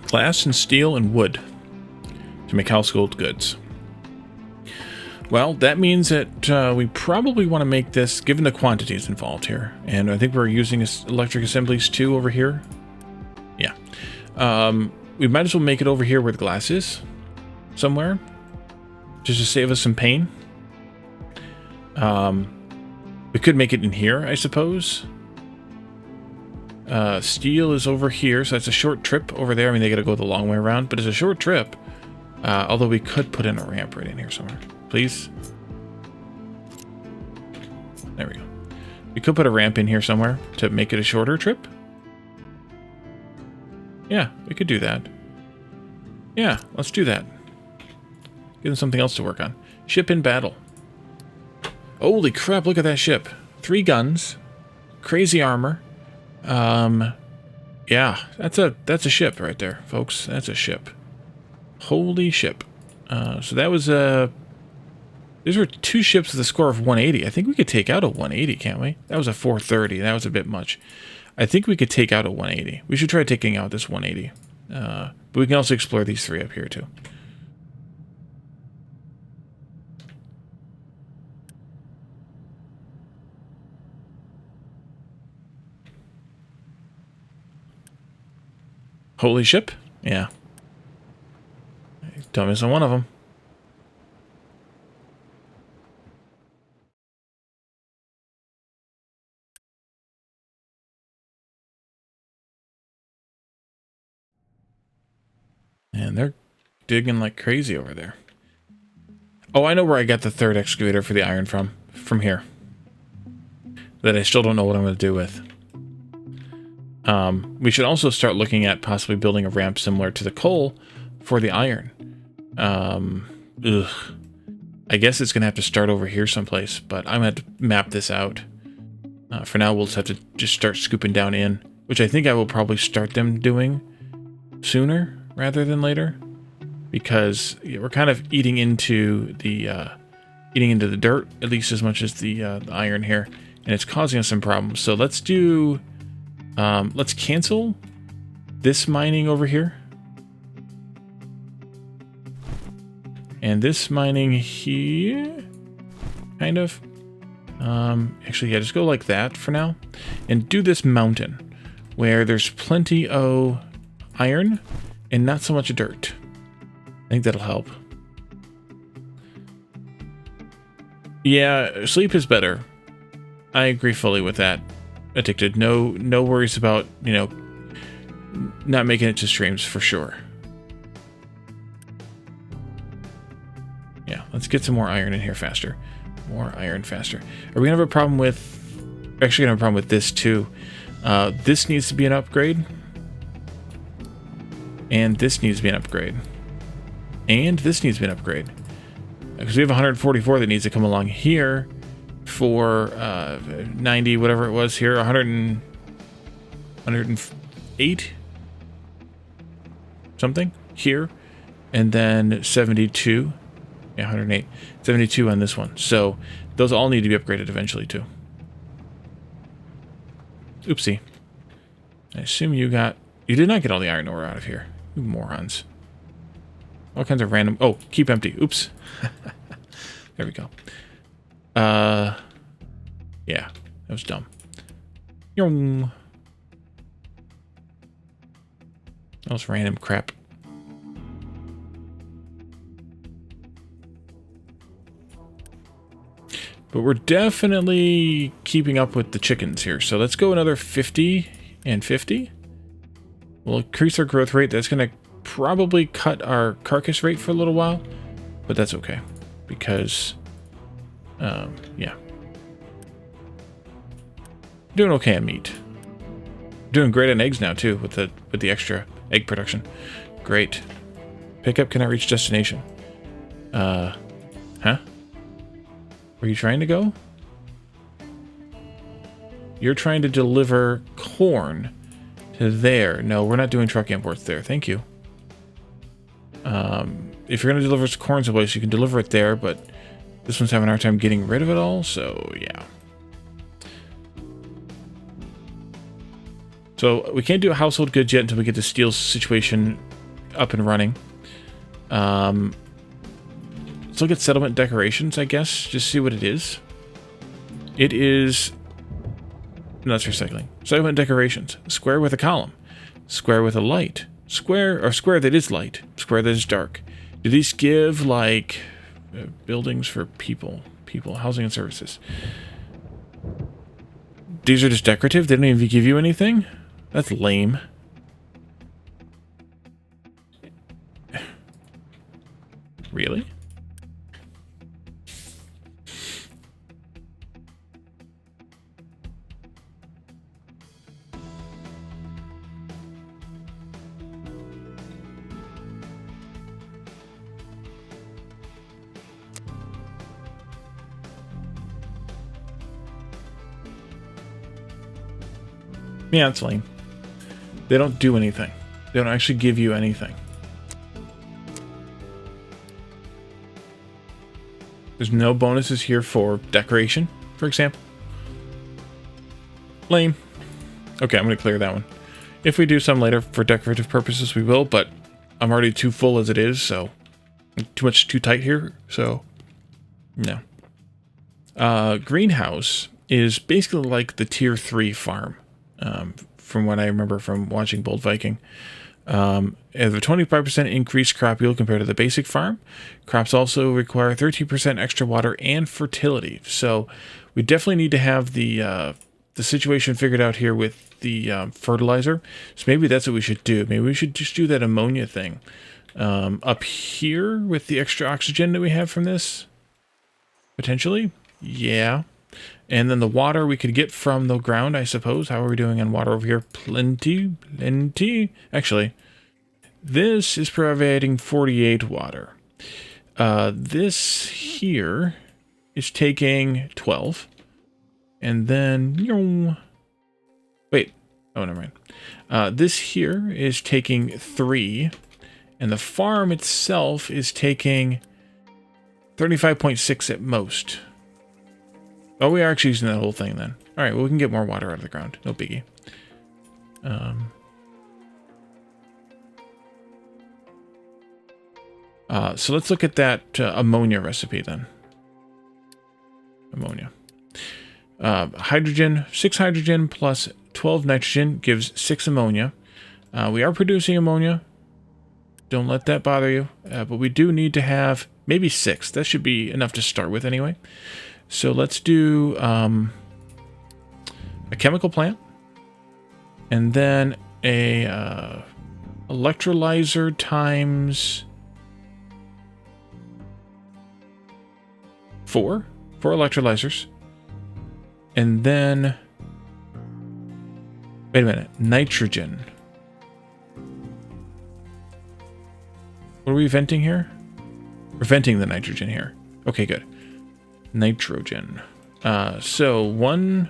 Glass and steel and wood to make household goods. Well, that means that we probably want to make this, given the quantities involved here. And I think we're using electric assemblies too over here. Yeah. We might as well make it over here where the glass is. Somewhere. Just to save us some pain. We could make it in here, I suppose. Steel is over here, so that's a short trip over there. I mean, they gotta go the long way around, but it's a short trip. Although we could put in a ramp right in here somewhere. Please. There we go. We could put a ramp in here somewhere to make it a shorter trip. Yeah, we could do that. Yeah, let's do that. Give them something else to work on. Ship in battle. Holy crap, look at that ship. 3 guns. Crazy armor. Yeah, that's a ship right there, folks. That's a ship. Holy ship. So that was these were 2 ships with a score of 180. I think we could take out a 180, can't we? That was a 430. That was a bit much. I think we could take out a 180. We should try taking out this 180. But we can also explore these 3 up here too. Holy ship? Yeah. Don't miss on one of them. And they're digging like crazy over there. Oh, I know where I got the 3rd excavator for the iron from. From here. That I still don't know what I'm going to do with. We should also start looking at possibly building a ramp similar to the coal for the iron. Ugh. I guess it's going to have to start over here someplace, but I'm going to have to map this out. For now, we'll just have to just start scooping down in, which I think I will probably start them doing sooner rather than later, because we're kind of eating into the dirt, at least as much as the iron here, and it's causing us some problems. So let's do, let's cancel this mining over here. And this mining here, kind of. Actually, yeah, just go like that for now. And do this mountain, where there's plenty of iron and not so much dirt. I think that'll help. Yeah, sleep is better. I agree fully with that. Addicted. No worries about, you know, not making it to streams for sure. Yeah, let's get some more iron in here faster. More iron faster. Are we gonna have a problem with... We're actually gonna have a problem with this too. This needs to be an upgrade. And this needs to be an upgrade. And this needs to be an upgrade. Because we have 144 that needs to come along here for 90, whatever it was here. 108 something here. And then 72. Yeah, 108. 72 on this one. So those all need to be upgraded eventually too. Oopsie. I assume you got... You did not get all the iron ore out of here. You morons. All kinds of random... Oh, keep empty. Oops. There we go. Yeah, that was dumb. That was random crap. But we're definitely keeping up with the chickens here. So let's go another 50 and 50. We'll increase our growth rate. That's going to probably cut our carcass rate for a little while. But that's okay. Because, yeah. Doing okay on meat. Doing great on eggs now, too, with the extra egg production. Great. Pickup cannot reach destination. Huh? Where are you trying to go? You're trying to deliver corn to there. No, we're not doing truck imports there. Thank you. If you're going to deliver corn someplace, you can deliver it there, but this one's having a hard time getting rid of it all, so yeah. So we can't do a household goods yet until we get the steel situation up and running. Let's look at settlement decorations, I guess. Just see what it is. It is... No, that's recycling. Settlement decorations. Square with a column. Square with a light. Square that is light. Square that is dark. Do these give, like, buildings for people? Housing and services. These are just decorative? They don't even give you anything? That's lame. Really? Yeah, it's lame. They don't do anything. They don't actually give you anything. There's no bonuses here for decoration, for example. Lame. Okay, I'm going to clear that one. If we do some later for decorative purposes, we will, but I'm already too full as it is, so... Too tight here, so... No. Greenhouse is basically like the tier 3 farm. From what I remember from watching Bold Viking. Have a 25% increased crop yield compared to the basic farm. Crops also require 13% extra water and fertility. So we definitely need to have the situation figured out here with the fertilizer. So maybe that's what we should do. Maybe we should just do that ammonia thing up here with the extra oxygen that we have from this. Potentially. Yeah. And then the water we could get from the ground, I suppose. How are we doing on water over here? Plenty. Actually, this is providing 48 water. this here is taking 12. And then... Wait. Oh, never mind. This here is taking 3. And the farm itself is taking 35.6 at most. Oh, we are actually using that whole thing then. All right, well, we can get more water out of the ground. No biggie. So let's look at that ammonia recipe then. Ammonia. Hydrogen, 6 hydrogen plus 12 nitrogen gives 6 ammonia. We are producing ammonia. Don't let that bother you. But we do need to have maybe 6. That should be enough to start with anyway. So let's do a chemical plant. And then a electrolyzer times 4 electrolyzers. And then, wait a minute, nitrogen. What are we venting here? We're venting the nitrogen here. Okay, good. Nitrogen. So 1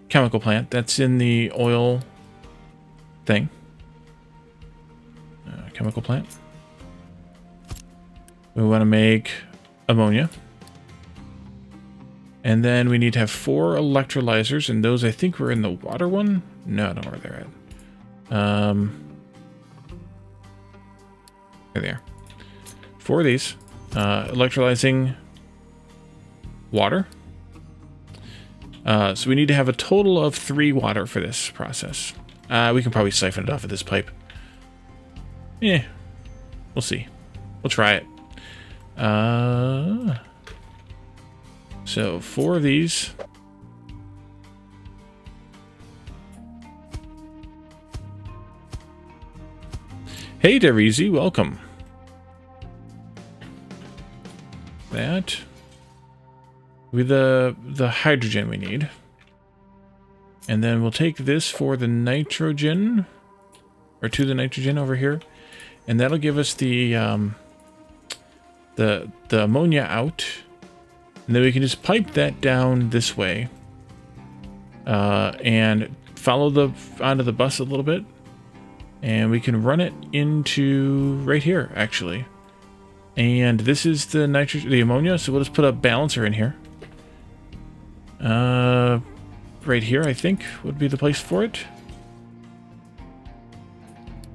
chemical plant, that's in the oil thing. Chemical plant. We want to make ammonia. And then we need to have 4 electrolyzers, and those I think were in the water one? No, I don't know where they're at. There they are. 4 of these. Electrolyzing water. So we need to have a total of 3 water for this process. We can probably siphon it off of this pipe. Yeah, we'll see. We'll try it. So 4 of these. Hey, Derizi, welcome. That with the hydrogen we need, and then we'll take this for the nitrogen, or to the nitrogen over here, and that'll give us the ammonia out. And then we can just pipe that down this way and follow onto the bus a little bit. And we can run it into right here, actually. And this is the ammonia, so we'll just put a balancer in here. Right here, I think, would be the place for it.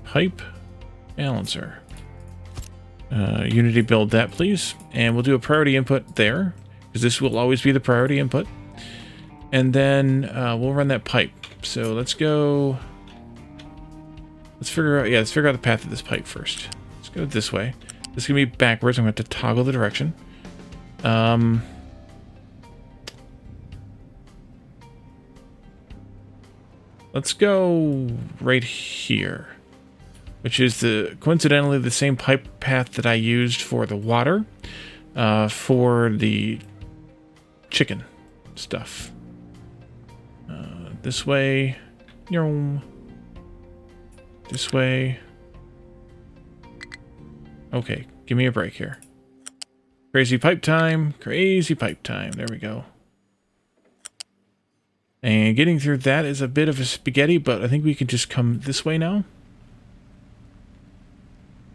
Pipe balancer. Unity build that, please. And we'll do a priority input there, because this will always be the priority input. And then we'll run that pipe. So let's go... Let's figure out the path of this pipe first. Let's go this way. This is going to be backwards. I'm going to have to toggle the direction. Let's go right here, which is coincidentally the same pipe path that I used for the water, for the chicken stuff. This way. This way. Okay, give me a break here. Crazy pipe time. Crazy pipe time. There we go. And getting through that is a bit of a spaghetti, but I think we can just come this way now.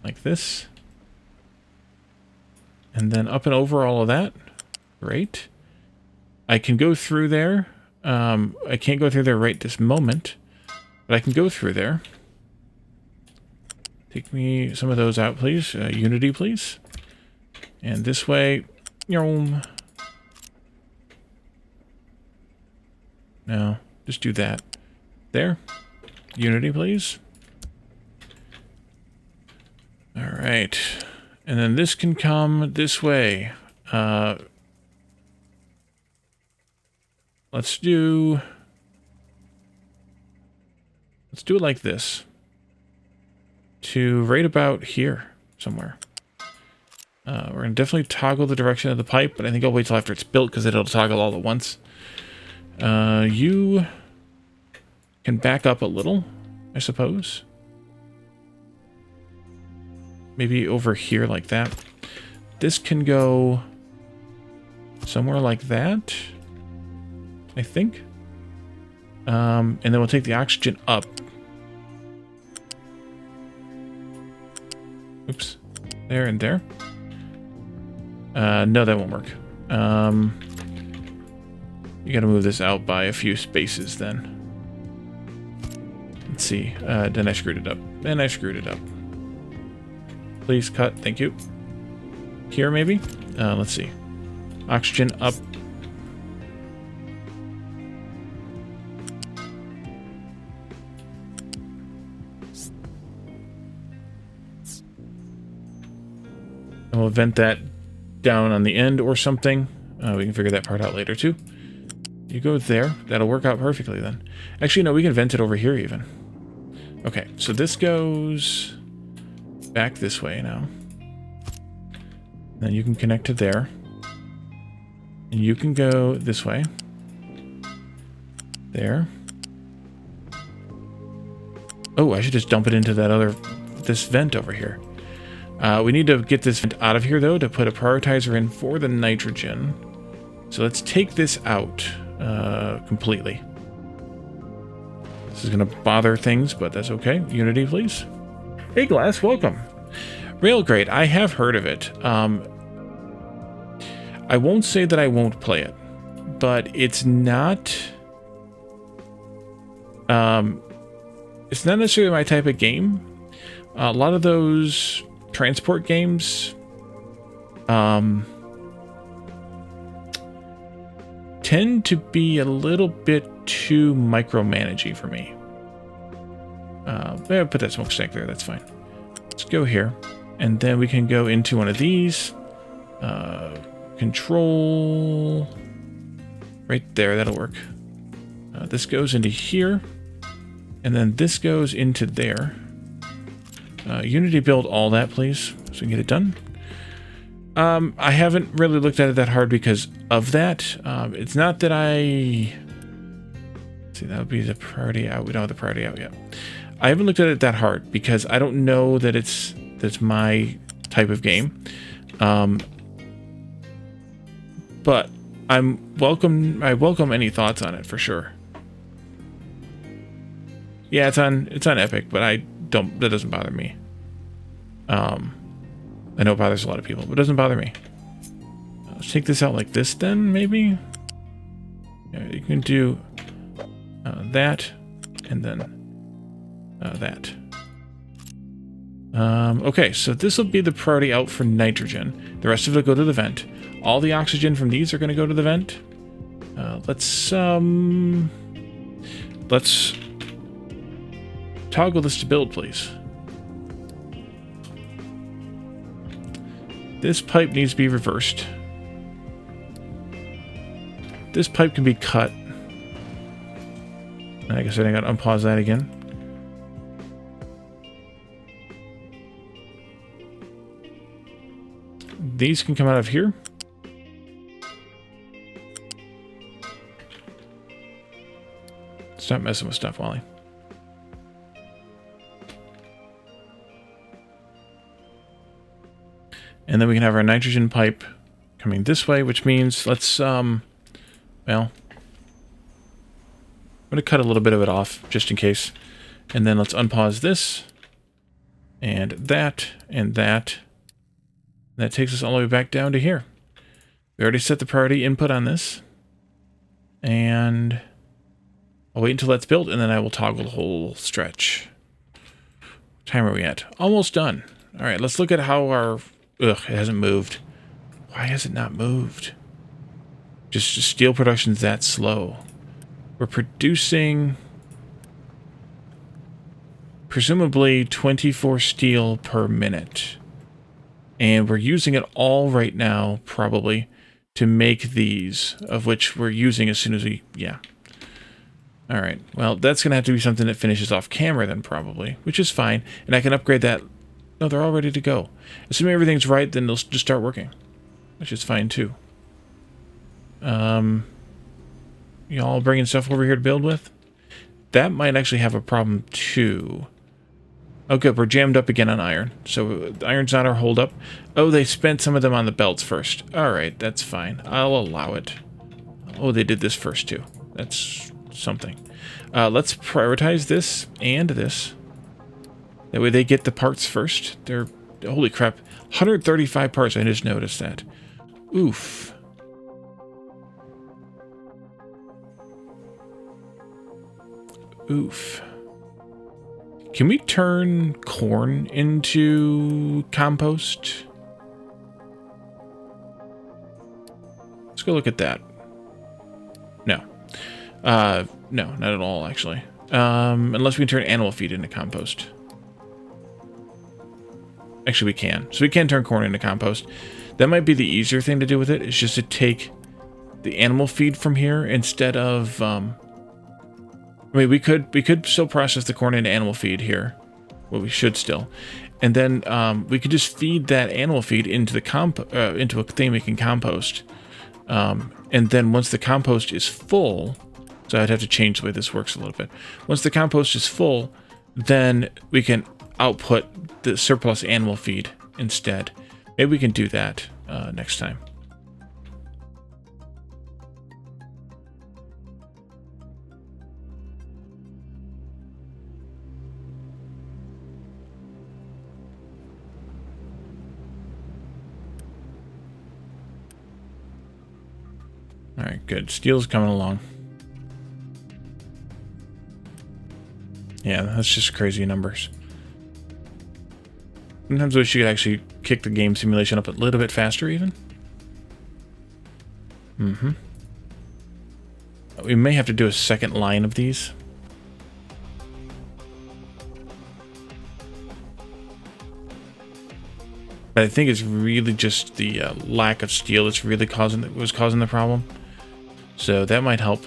Like this. And then up and over all of that. Great. I can go through there. I can't go through there right this moment, but I can go through there. Take me some of those out, please. Unity, please. And this way. No, just do that. There. Unity, please. All right. And then this can come this way. Let's do it like this. To right about here somewhere. We're going to definitely toggle the direction of the pipe, but I think I'll wait till after it's built because it'll toggle all at once. You can back up a little, I suppose. Maybe over here like that. this can go somewhere like that, I think. And then we'll take the oxygen up. Oops. There and there. No, that won't work. You gotta move this out by a few spaces then. Let's see. Then I screwed it up. Then I screwed it up. Please cut. Thank you. Here, maybe? Let's see. Oxygen up. And we'll vent that down on the end or something. We can figure that part out later, too. You go there. That'll work out perfectly, then. Actually, no, we can vent it over here, even. Okay, so this goes back this way now. Then you can connect to there. And you can go this way. There. Oh, I should just dump it into this vent over here. We need to get this vent out of here, though, to put a prioritizer in for the nitrogen. So let's take this out completely. This is going to bother things, but that's okay. Unity, please. Hey, Glass, welcome. Railgrade, I have heard of it. I won't say that I won't play it, but it's not... it's not necessarily my type of game. A lot of those transport games tend to be a little bit too micromanagey for me. Put that smokestack there, that's fine. Let's go here, and then we can go into one of these. Control right there, that'll work. This goes into here, and then this goes into there. Unity build all that, please, so we can get it done. I haven't really looked at it that hard because of that. It's not that I... Let's see, that would be the priority out. We don't have the priority out yet. I haven't looked at it that hard because I don't know that that's my type of game. But I welcome any thoughts on it for sure. Yeah, it's on Epic, but that doesn't bother me. I know it bothers a lot of people, but it doesn't bother me. Let's take this out like this then, maybe? Yeah, you can do that, and then that. Okay, so this will be the priority out for nitrogen. The rest of it will go to the vent. All the oxygen from these are going to go to the vent. Let's toggle this to build, please. This pipe needs to be reversed. This pipe can be cut. I guess I got to unpause that again. These can come out of here. Stop messing with stuff, Wally. And then we can have our nitrogen pipe coming this way, which means let's, well, I'm going to cut a little bit of it off just in case. And then let's unpause this and that and that. That takes us all the way back down to here. We already set the priority input on this. And I'll wait until that's built, and then I will toggle the whole stretch. What time are we at? Almost done. All right, let's look at how our... Ugh, it hasn't moved. Why has it not moved? Just steel production's that slow. We're producing... presumably 24 steel per minute. And we're using it all right now, probably, to make these, of which we're using as soon as we... Yeah. All right. Well, that's going to have to be something that finishes off camera then, probably, which is fine. And I can upgrade that. No, they're all ready to go. Assuming everything's right, then they'll just start working, which is fine, too. Y'all bringing stuff over here to build with? That might actually have a problem, too. Oh, good. We're jammed up again on iron. So the iron's not our holdup. Oh, they spent some of them on the belts first. All right, that's fine. I'll allow it. Oh, they did this first too. That's something. Let's prioritize this and this. That way they get the parts first. They're... Holy crap. 135 parts. I just noticed that. Oof. Oof. Can we turn corn into compost? Let's go look at that. No. No, not at all, actually. Unless we can turn animal feed into compost. Actually, we can. So we can turn corn into compost. That might be the easier thing to do with it. It's just to take the animal feed from here instead of... I mean, we could still process the corn into animal feed here. Well, we should still. And then we could just feed that animal feed into the into a thing we can compost. And then once the compost is full, so I'd have to change the way this works a little bit. Once the compost is full, then we can output the surplus animal feed instead. Maybe we can do that next time. All right, good. Steel's coming along. Yeah, that's just crazy numbers. Sometimes I wish you could actually kick the game simulation up a little bit faster, even. Mm-hmm. We may have to do a second line of these. But I think it's really just the lack of steel that's really causing the problem. So that might help.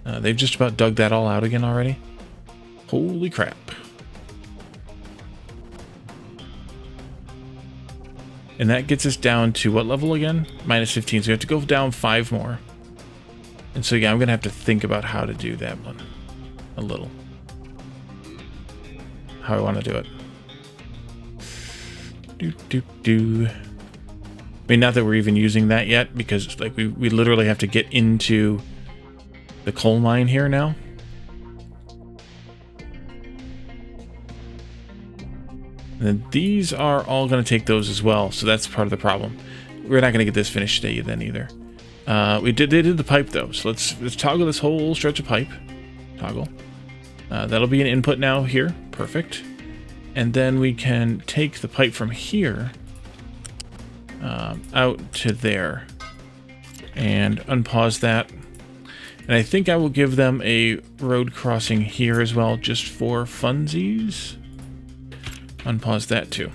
They've just about dug that all out again already. Holy crap. And that gets us down to what level again? Minus 15. So we have to go down 5 more. And so yeah, I'm going to have to think about how to do that one. A little. How I want to do it. I mean, not that we're even using that yet, because like we literally have to get into the coal mine here now. And then these are all going to take those as well, so that's part of the problem. We're not going to get this finished today then either. They did the pipe though, so let's toggle this whole stretch of pipe. Toggle. That'll be an input now here. Perfect. And then we can take the pipe from here out to there and unpause that. And I think I will give them a road crossing here as well, just for funsies. Unpause that too.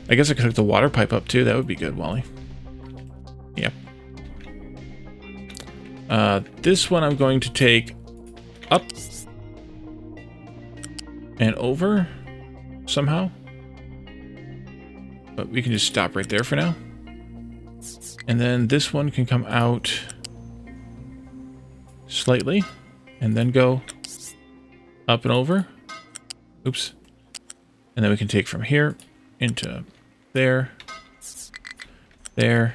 I guess I could hook the water pipe up too. That would be good, Wally. Yep. This one I'm going to take up and over somehow. But we can just stop right there for now. And then this one can come out slightly and then go up and over. Oops. And then we can take from here into there, there,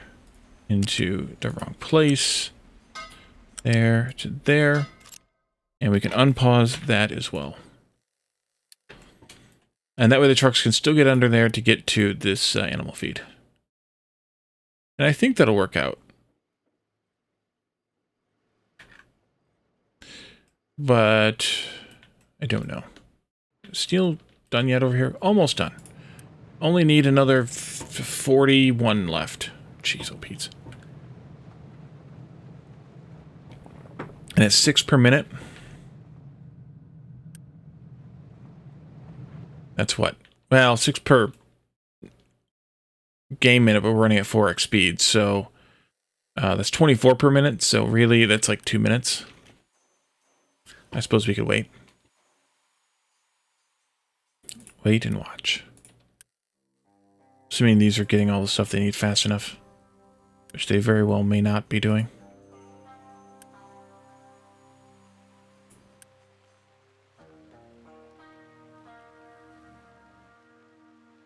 into the wrong place, there to there, and we can unpause that as well. And that way the trucks can still get under there to get to this animal feed. And I think that'll work out. But I don't know. Steel done yet over here? Almost done. Only need another 41 left. Jeez, oh Pete. And it's 6 per minute. That's what? Well, 6 per game minute, but we're running at 4x speed, so That's 24 per minute, so really that's like 2 minutes. I suppose we could wait. Wait and watch. Assuming these are getting all the stuff they need fast enough, which they very well may not be doing.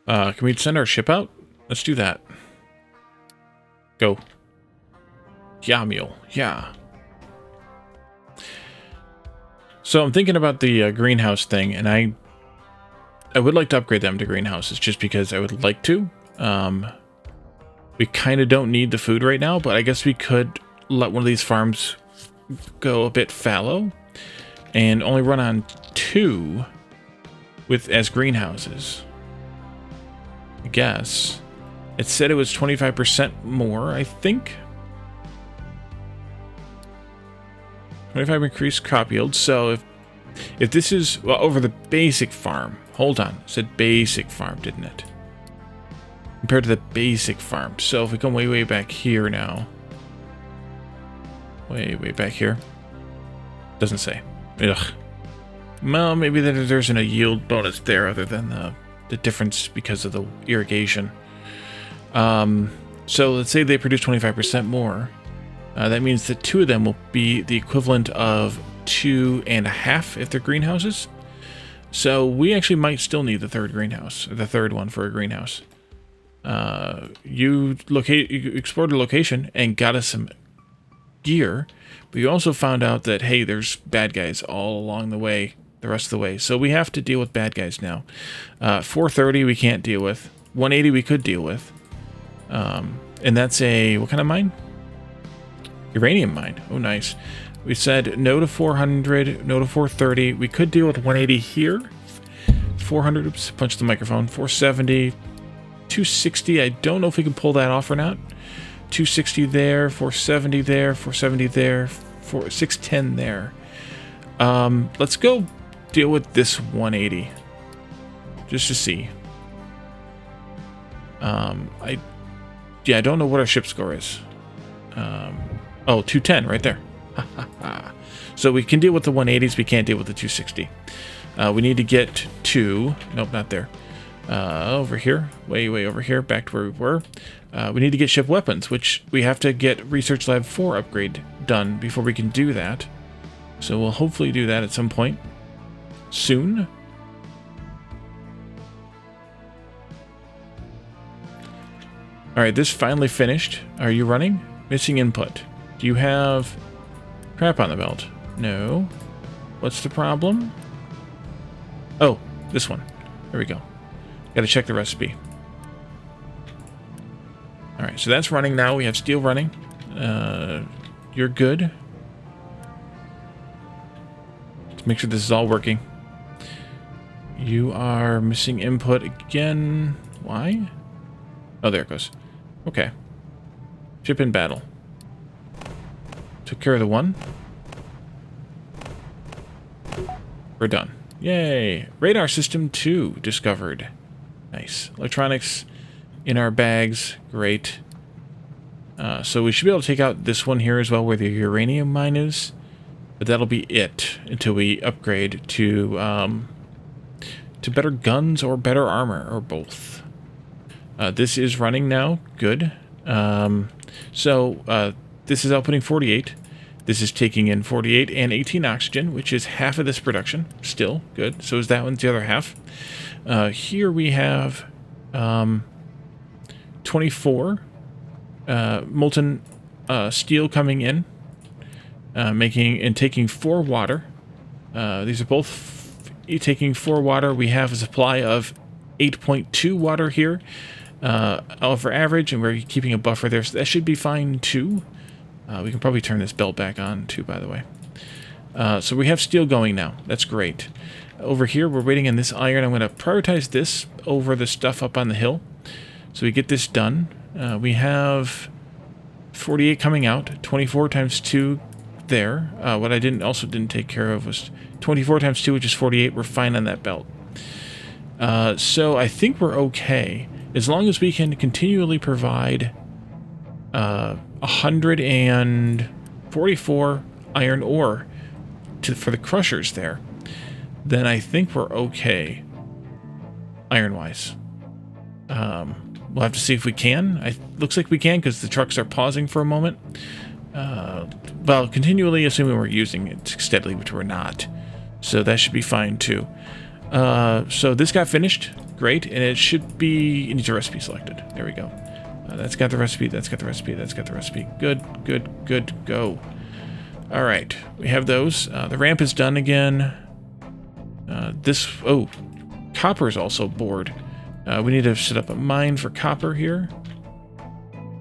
Can we send our ship out? Let's do that. Go. Yeah, mule. Yeah. So I'm thinking about the greenhouse thing, and I would like to upgrade them to greenhouses just because I would like to. We kind of don't need the food right now, but I guess we could let one of these farms go a bit fallow and only run on 2 as greenhouses. I guess. It said it was 25% more, I think. 25 increased crop yield. So if this is over the basic farm, hold on, it said basic farm, didn't it? Compared to the basic farm. So if we come way back here now, way back here, doesn't say. Ugh. Well, maybe there isn't a yield bonus there other than the difference because of the irrigation. So let's say they produce 25% more. That means that 2 of them will be the equivalent of 2.5 if they're greenhouses. So we actually might still need the 3rd greenhouse, or the 3rd one for a greenhouse. You explored a location and got us some gear, but you also found out that, hey, there's bad guys all along the way, the rest of the way. So we have to deal with bad guys now. 430 we can't deal with. 180 we could deal with. And that's a, what kind of mine? Uranium mine. Oh, nice. We said no to 400, no to 430. We could deal with 180 here. 400, oops, punch the microphone. 470, 260. I don't know if we can pull that off or not. 260 there, 470 there, 470 there, 610 there. Let's go deal with this 180. Just to see. I don't know what our ship score is. Oh, 210 right there. So we can deal with the 180s, we can't deal with the 260. We need to get to, nope, not there. Over here, way over here, back to where we were. We need to get ship weapons, which we have to get Research Lab 4 upgrade done before we can do that. So we'll hopefully do that at some point soon. Alright, this finally finished. Are you running? Missing input. Do you have crap on the belt? No. What's the problem? Oh, this one. There we go. Gotta check the recipe. Alright, so that's running now. We have steel running. You're good. Let's make sure this is all working. You are missing input again. Why? Oh, there it goes. Okay. Ship in battle. Took care of the one. We're done. Yay! Radar system 2 discovered. Nice. Electronics in our bags. Great. So we should be able to take out this one here as well where the uranium mine is. But that'll be it until we upgrade to better guns or better armor or both. This is running now. Good. This is outputting 48. This is taking in 48 and 18 oxygen, which is half of this production. Still good. So is that one's the other half. Here we have 24 molten steel coming in, taking 4 water. These are both taking 4 water. We have a supply of 8.2 water here. For average, and we're keeping a buffer there, so that should be fine too. We can probably turn this belt back on too, by the way. So we have steel going now. That's great. Over here, we're waiting on this iron. I'm going to prioritize this over the stuff up on the hill. So we get this done. We have 48 coming out, 24 times 2 there. What I also didn't take care of was 24 times 2, which is 48. We're fine on that belt. So I think we're okay. As long as we can continually provide 144 iron ore for the crushers there, then I think we're okay iron-wise. We'll have to see if we can. Looks like we can because the trucks are pausing for a moment. Well, continually assuming we're using it steadily, which we're not. So that should be fine too. So this got finished. Great. And it should be... It needs a recipe selected. There we go. That's got the recipe. That's got the recipe. That's got the recipe. Good, good, good. Go. All right. We have those. The ramp is done again. Oh, copper is also bored. We need to set up a mine for copper here.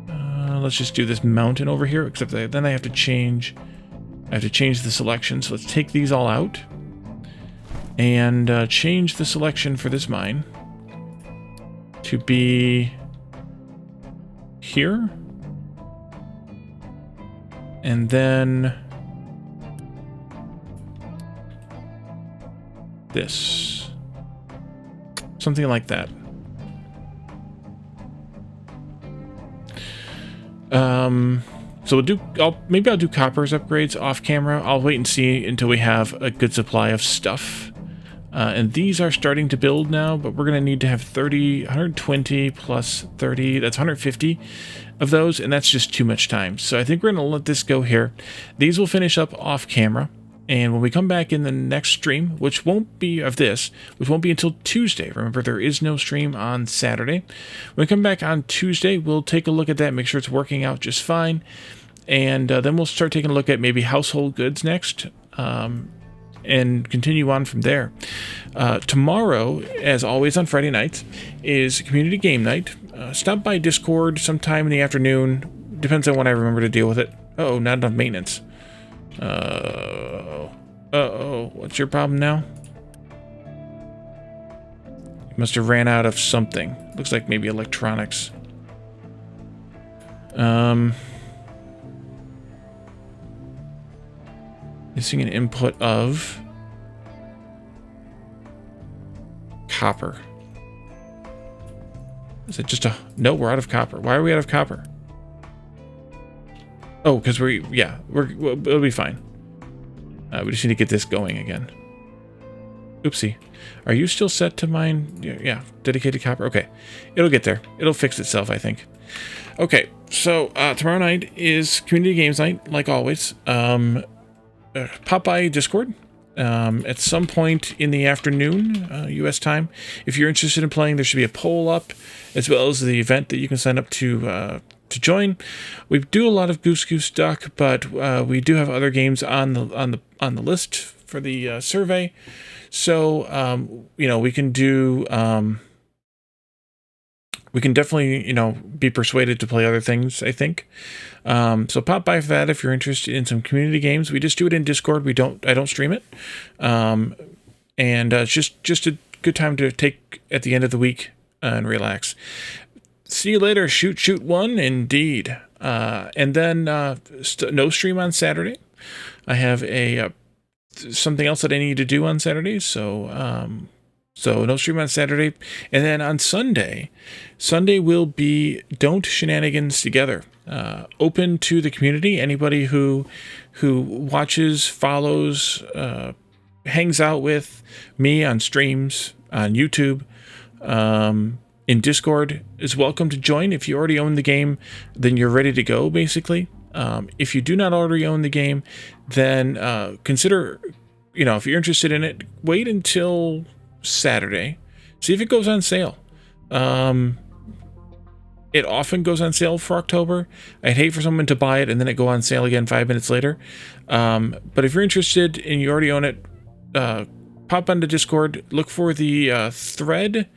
Let's just do this mountain over here, except then I have to change the selection. So let's take these all out and change the selection for this mine to be here. And then this. Something like that. So maybe I'll do copper's upgrades off camera. I'll wait and see until we have a good supply of stuff. And these are starting to build now, but we're going to need to have 120 plus 30, that's 150 of those, and that's just too much time. So I think we're going to let this go here. These will finish up off camera. And when we come back in the next stream, which won't be until Tuesday. Remember, there is no stream on Saturday. When we come back on Tuesday, we'll take a look at that, make sure it's working out just fine. And then we'll start taking a look at maybe household goods next, and continue on from there. Tomorrow, as always on Friday nights, is community game night. Stop by Discord sometime in the afternoon. Depends on when I remember to deal with it. Uh-oh, not enough maintenance. Uh-oh, what's your problem now? You must have ran out of something. Looks like maybe electronics. Missing an input of copper. Is it just no, we're out of copper. Why are we out of copper? Oh, because it'll be fine. We just need to get this going again. Oopsie. Are you still set to mine? Yeah, dedicated copper. Okay. It'll get there. It'll fix itself, I think. Okay, so tomorrow night is community games night, like always. Pop by Discord at some point in the afternoon, U.S. time. If you're interested in playing, there should be a poll up, as well as the event that you can sign up to join. We do a lot of Goose Goose Duck, but we do have other games on the list for the survey. So we can do. We can definitely, be persuaded to play other things, I think. So pop by for that if you're interested in some community games. We just do it in Discord. I don't stream it. And it's just a good time to take at the end of the week and relax. See you later. Shoot one, indeed. And then no stream on Saturday. I have something else that I need to do on Saturday, so no stream on Saturday. And then on Sunday will be Don't Shenanigans Together. Open to the community. Anybody who watches, follows, hangs out with me on streams, on YouTube, in Discord is welcome to join. If you already own the game, then you're ready to go, basically. If you do not already own the game, then consider, if you're interested in it, wait until Saturday. See if it goes on sale. It often goes on sale for October. I'd hate for someone to buy it and then it go on sale again 5 minutes later. But if you're interested and you already own it, pop onto Discord, look for the thread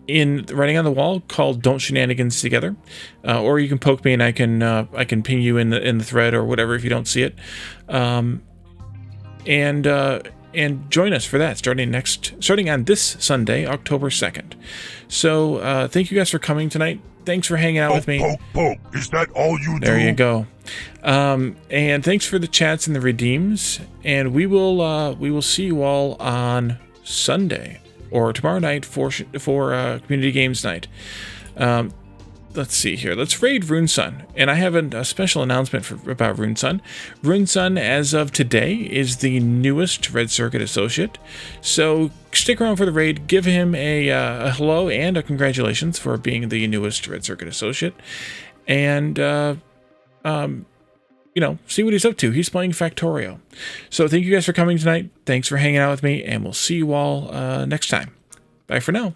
in writing on the wall called "Don't Shenanigans Together," or you can poke me and I can ping you in the thread or whatever if you don't see it, and join us for that starting on this Sunday, October 2nd. So thank you guys for coming tonight. Thanks for hanging out with me. Poke. Is that all you do? There you go. And thanks for the chats and the redeems. And we will see you all on Sunday or tomorrow night for community games night. let's see here. Let's raid Runesun. And I have a special announcement about Runesun. Runesun, as of today, is the newest Red Circuit associate. So stick around for the raid. Give him a hello and a congratulations for being the newest Red Circuit associate. And, you know, see what he's up to. He's playing Factorio. So thank you guys for coming tonight. Thanks for hanging out with me. And we'll see you all next time. Bye for now.